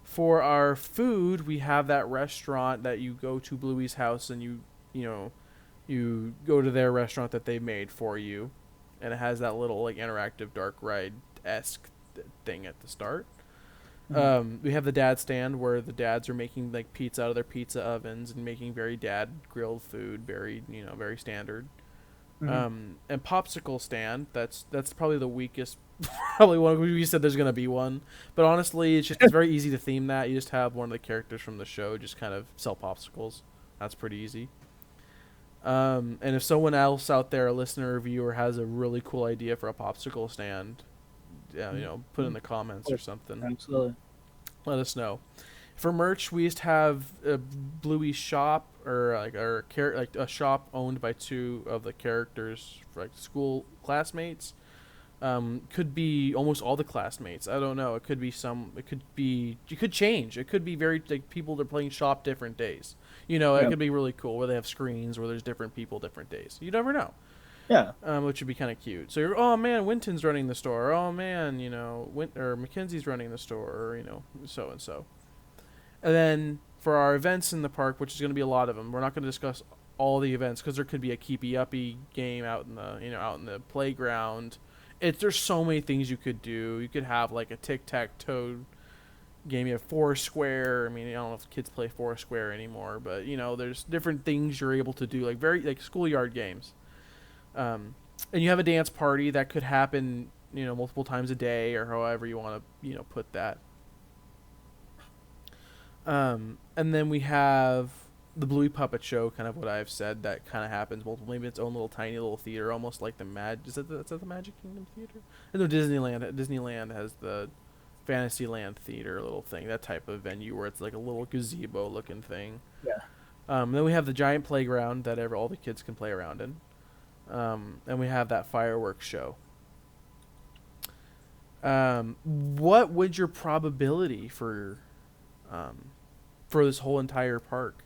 For our food, we have that restaurant that you go to Bluey's house and you go to their restaurant that they made for you, and it has that little like interactive dark ride esque thing at the start. We have the dad stand where the dads are making like pizza out of their pizza ovens and making very dad grilled food, very very standard. And popsicle stand. That's probably the weakest. Probably one. We said there's gonna be one, but honestly, it's very easy to theme that. You just have one of the characters from the show just kind of sell popsicles. That's pretty easy. And if someone else out there, a listener or viewer, has a really cool idea for a popsicle stand, put in the comments or something. Absolutely. Let us know. For merch, we used to have a Bluey shop or like a shop owned by two of the characters, like school classmates. Could be almost all the classmates. I don't know. It could be some. It could be. It could change. It could be very like people that are playing shop different days. It could be really cool where they have screens where there's different people different days. You never know. Yeah. Which would be kind of cute. So oh man, Winton's running the store. Oh man, or Mackenzie's running the store, or so and so. And then for our events in the park, which is going to be a lot of them, we're not going to discuss all the events because there could be a keepy uppy game out in the playground. There's so many things you could do. You could have like a tic-tac-toe game. You have Foursquare. I mean, I don't know if kids play Foursquare anymore, but there's different things you're able to do, like very like schoolyard games. And you have a dance party that could happen, multiple times a day or however you want to, put that. And then we have the Bluey Puppet Show, kind of what I've said, that kind of happens multiple, maybe its own little tiny little theater, almost like the is that the Magic Kingdom theater? No, Disneyland has the Fantasyland theater little thing, that type of venue where it's like a little gazebo looking thing. Yeah. Then we have the giant playground that all the kids can play around in. And we have that fireworks show. What would your probability for this whole entire park,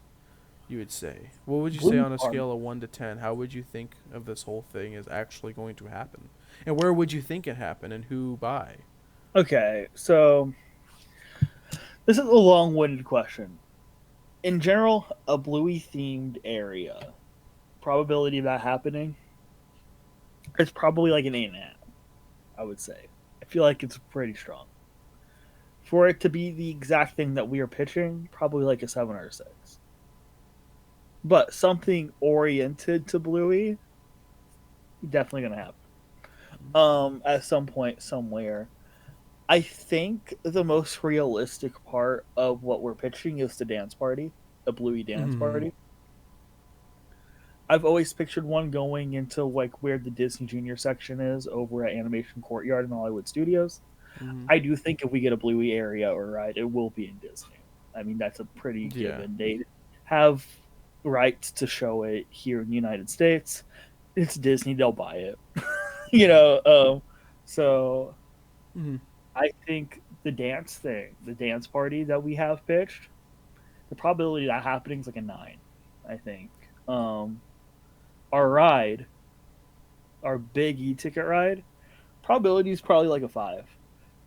you would say? What would you say on a scale of 1 to 10? How would you think of this whole thing is actually going to happen? And where would you think it happened and who by? Okay, so this is a long-winded question. In general, a Bluey-themed area, probability of that happening, it's probably like an 8.5, I would say. I feel like it's pretty strong. For it to be the exact thing that we are pitching, probably like a 7 or a 6. But something oriented to Bluey, definitely going to happen. At some point, somewhere. I think the most realistic part of what we're pitching is the dance party, the Bluey dance party. I've always pictured one going into like where the Disney Junior section is over at Animation Courtyard in Hollywood Studios. I do think if we get a Bluey area or ride, it will be in Disney. I mean, that's a pretty given. They have rights to show it here in the United States. It's Disney; they'll buy it. So I think the dance party that we have pitched, the probability of that happening is like a 9. I think. Our ride, our big e-ticket ride, probability is probably like a 5,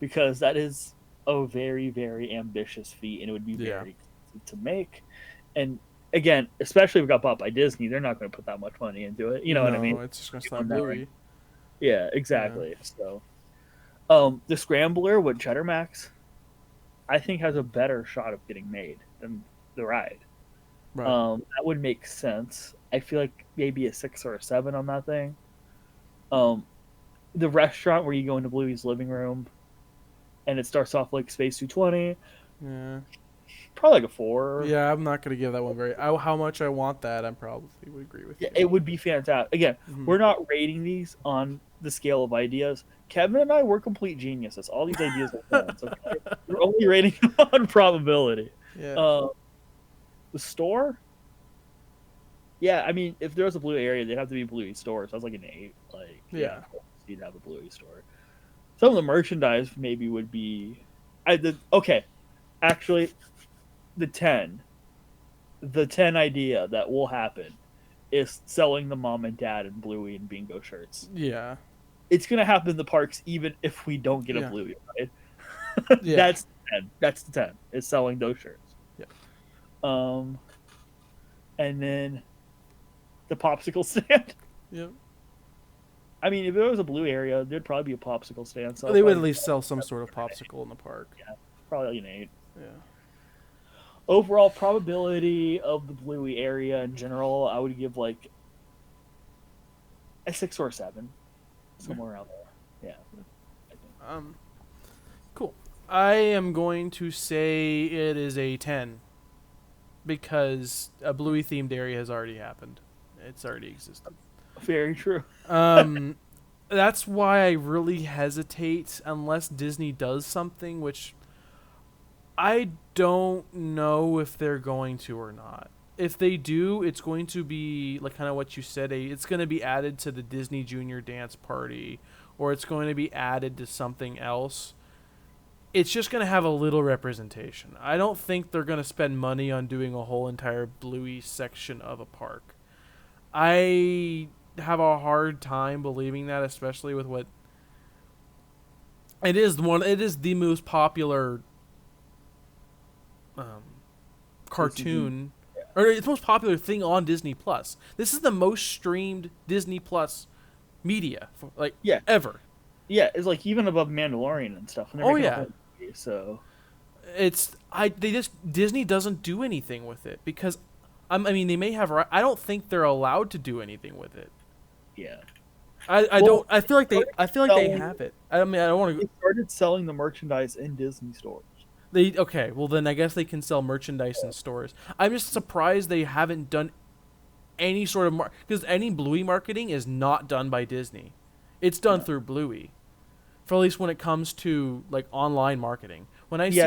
because that is a very, very ambitious feat, and it would be Yeah. very expensive to make. And again, especially if it got bought by Disney, they're not going to put that much money into it. You know what I mean? No, it's just gonna start Bluey. Yeah, Yeah. exactly. So, the Scrambler with Cheddar Max, I think has a better shot of getting made than the ride. Right. That would make sense. I feel like maybe a 6 or a 7 on that thing. Um, the restaurant where you go into Bluey's living room and it starts off like Space 220, Yeah. probably like a 4. Yeah, I'm not gonna give that one very. How much I want that, I probably would agree with Yeah, you. it would be fantastic. Again, Hmm. we're not rating these on the scale of ideas. Kevin and I were complete geniuses. All these ideas are fans. Okay, we're only rating on probability. Yeah. Uh, the store, yeah. I mean, if there was a blue area, they'd have to be Bluey store. So I was like an 8. Like, yeah, Yeah. of course you'd have a Bluey store. Some of the merchandise maybe would be, okay. Actually, the 10, the 10 idea that will happen is selling the mom and dad and Bluey and Bingo shirts. Yeah. It's gonna happen in the parks even if we don't get a Yeah. Bluey, right? Yeah. That's the 10. That's the 10. Is selling those shirts. Yeah. Um, and then the popsicle stand. Yeah. I mean, if there was a blue area, there'd probably be a popsicle stand. So They would at least sell some sort of popsicle in the park. yeah, probably an 8. Yeah. Overall probability of the Bluey area in general, I would give like a 6 or a 7, somewhere around there. Yeah, I think. Cool. I am going to say it is a 10 because a Bluey themed area has already happened. It's already existed. Very true. Um, that's why I really hesitate unless Disney does something, which I don't know if they're going to or not. If they do, it's going to be like kind of what you said. It's going to be added to the Disney Junior Dance Party, or it's going to be added to something else. It's just going to have a little representation. I don't think they're going to spend money on doing a whole entire Bluey section of a park. I have a hard time believing that, especially with what it is. It is the most popular cartoon, or it's the most popular thing on Disney Plus. This is the most streamed Disney Plus media, Yeah, ever. yeah. It's like even above Mandalorian and stuff. And they're Oh making a yeah, whole movie, so Disney doesn't do anything with it because I mean they may have. I don't think they're allowed to do anything with it. yeah. I Well, don't. I feel like they have it. I mean, I don't want to. They started selling the merchandise in Disney stores. Okay, well then I guess they can sell merchandise in stores. I'm just surprised they haven't done any sort of because any Bluey marketing is not done by Disney. It's done through Bluey. For at least when it comes to like online marketing. When I see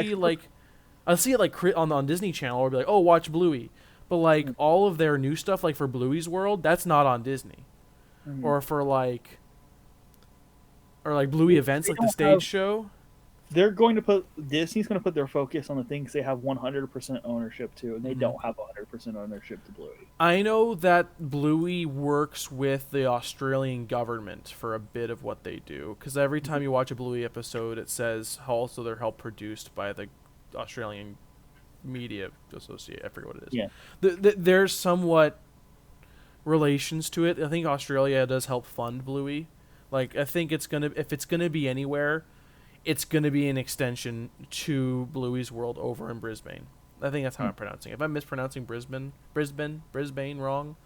I'll see it like on Disney Channel or be like, "Oh, watch Bluey." But like all of their new stuff like for Bluey's World, that's not on Disney. Mm-hmm. Or for like Bluey events like the stage show. They're going to put Disney's going to put their focus on the things they have 100% ownership to, and they don't have 100% ownership to Bluey. I know that Bluey works with the Australian government for a bit of what they do, because every time you watch a Bluey episode, it says also they're helped produced by the Australian Media Associate. I forget what it is. Yeah, there's somewhat relations to it. I think Australia does help fund Bluey. Like I think if it's gonna be anywhere, it's going to be an extension to Bluey's World over in Brisbane. I think that's how I'm pronouncing it. If I'm mispronouncing Brisbane wrong,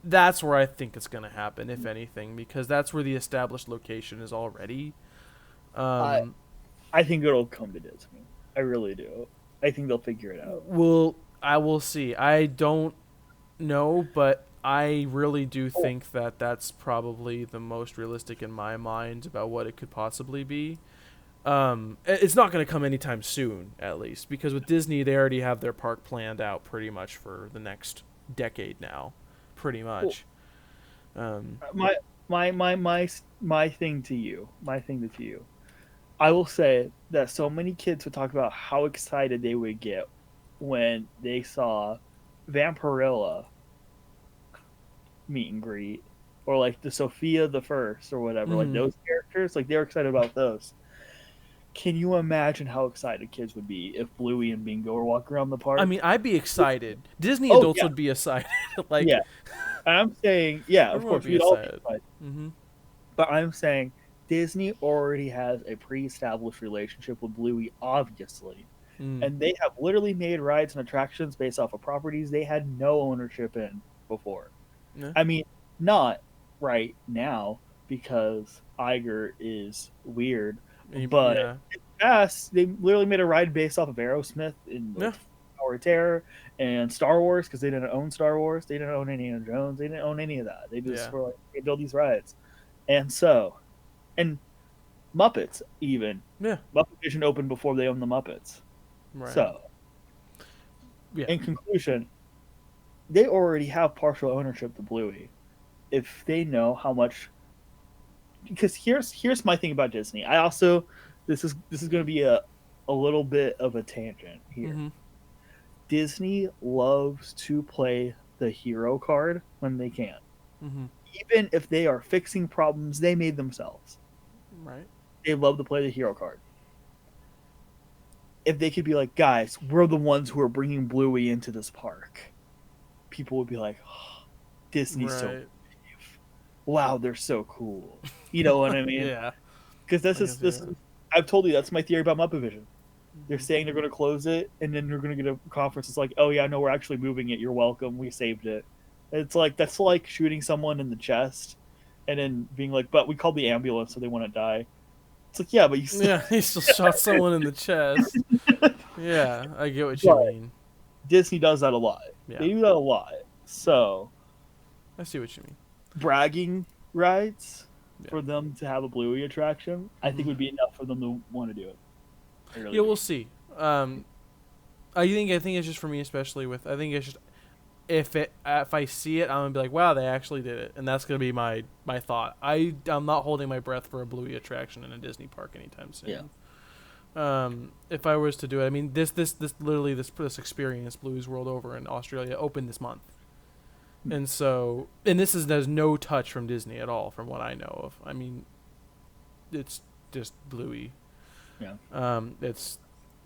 that's where I think it's going to happen, if anything, because that's where the established location is already. I think it'll come to Disney. I really do. I think they'll figure it out. Well, I will see. I don't know, but I really do think that that's probably the most realistic in my mind about what it could possibly be. It's not going to come anytime soon, at least, because with Disney, they already have their park planned out pretty much for the next decade now, pretty much. My thing to you, I will say that so many kids would talk about how excited they would get when they saw Vampirilla meet and greet or like the Sophia the First or whatever, like Mm-hmm. those characters, like they're excited about those. Can you imagine how excited kids would be if Bluey and Bingo were walking around the I park? mean, I'd be excited. Disney Oh adults yeah, would be excited. Like yeah. I'm saying, yeah, of everyone would course be we'd all be excited. excited, Mm-hmm. but I'm saying Disney already has a pre-established relationship with Bluey, obviously, Mm. and they have literally made rides and attractions based off of properties they had no ownership in before. Yeah. I mean, not right now because Iger is weird, but Yeah. in the past they literally made a ride based off of Aerosmith in Yeah. like Tower of Terror and Star Wars because they didn't own Star Wars, they didn't own Indiana Jones, they didn't own any of that. They just Yeah. were like, they build these rides, and so and Muppets even Yeah. Muppet Vision opened before they owned the Muppets. Right. So Yeah. in conclusion, they already have partial ownership to Bluey. If they know how much, because here's my thing about Disney. I also this is going to be a little bit of a tangent here. Mm-hmm. Disney loves to play the hero card when they can, Mm-hmm. even if they are fixing problems they made themselves. Right. They love to play the hero card. If they could be like, guys, we're the ones who are bringing Bluey into this park, people would be like, oh, Disney's so Right. brave. Wow, they're so cool. You know what I mean? Yeah. Because I can see this that. is, I've told you that's my theory about Muppet Vision. They're Mm-hmm. saying they're going to close it, and then they're going to get a conference. It's like, oh yeah, no, we're actually moving it. You're welcome. We saved it. It's like that's like shooting someone in the chest, and then being like, but we called the ambulance, so they wouldn't die. It's like, yeah, but you still. Yeah. He still shot someone in the chest. Yeah. I get what you But mean. Disney does that a lot. Yeah. They do that a lot. So I see what you mean. bragging rights Yeah. for them to have a Bluey attraction, I think Mm-hmm. would be enough for them to want to do it. I really Yeah. do. We'll see. I think it's just for me, especially with. I think it's just if I see it, I'm gonna be like, wow, they actually did it, and that's gonna be my thought. I'm not holding my breath for a Bluey attraction in a Disney park anytime Yeah. soon. If I was to do it, I mean, this literally this experience, Bluey's World over in Australia, opened this month, and so this is there's no touch from Disney at all, from what I know of. I mean, it's just Bluey. Yeah. It's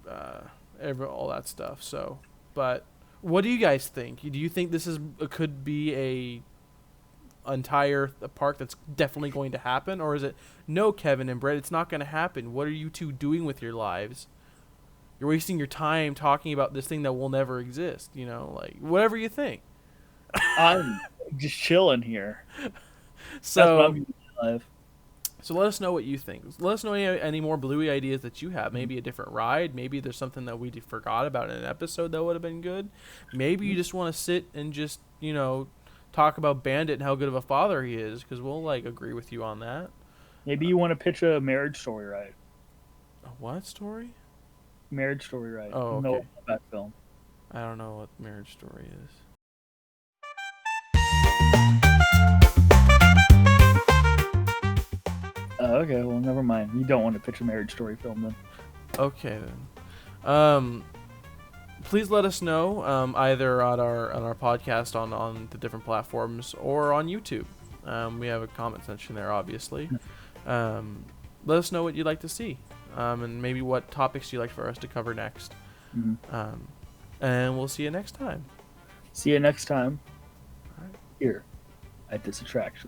all that stuff. So, but what do you guys think? Do you think this is could be a entire park that's definitely going to happen, or is it no, Kevin and Brett, it's not going to happen? What are you two doing with your lives? You're wasting your time talking about this thing that will never exist. You know, like whatever you think. I'm just chilling here. That's what I'm So, doing in life. so let us know what you think. Let us know any more Bluey ideas that you have. Maybe a different ride. Maybe there's something that we forgot about in an episode that would have been good. Maybe you just want to sit and just talk about Bandit and how good of a father he is, because we'll agree with you on that. Maybe you want to pitch a Marriage Story ride. A what story? Marriage Story ride. Oh, No, okay. that film. I don't know what Marriage Story is. Okay, well, never mind. You don't want to pitch a Marriage Story film then. Okay then. Please let us know either on our podcast on the different platforms or on YouTube. We have a comment section there, obviously. Let us know what you'd like to see, and maybe what topics you'd like for us to cover next. Mm-hmm. And we'll see you next time. See you next time All right. here at Disattractions.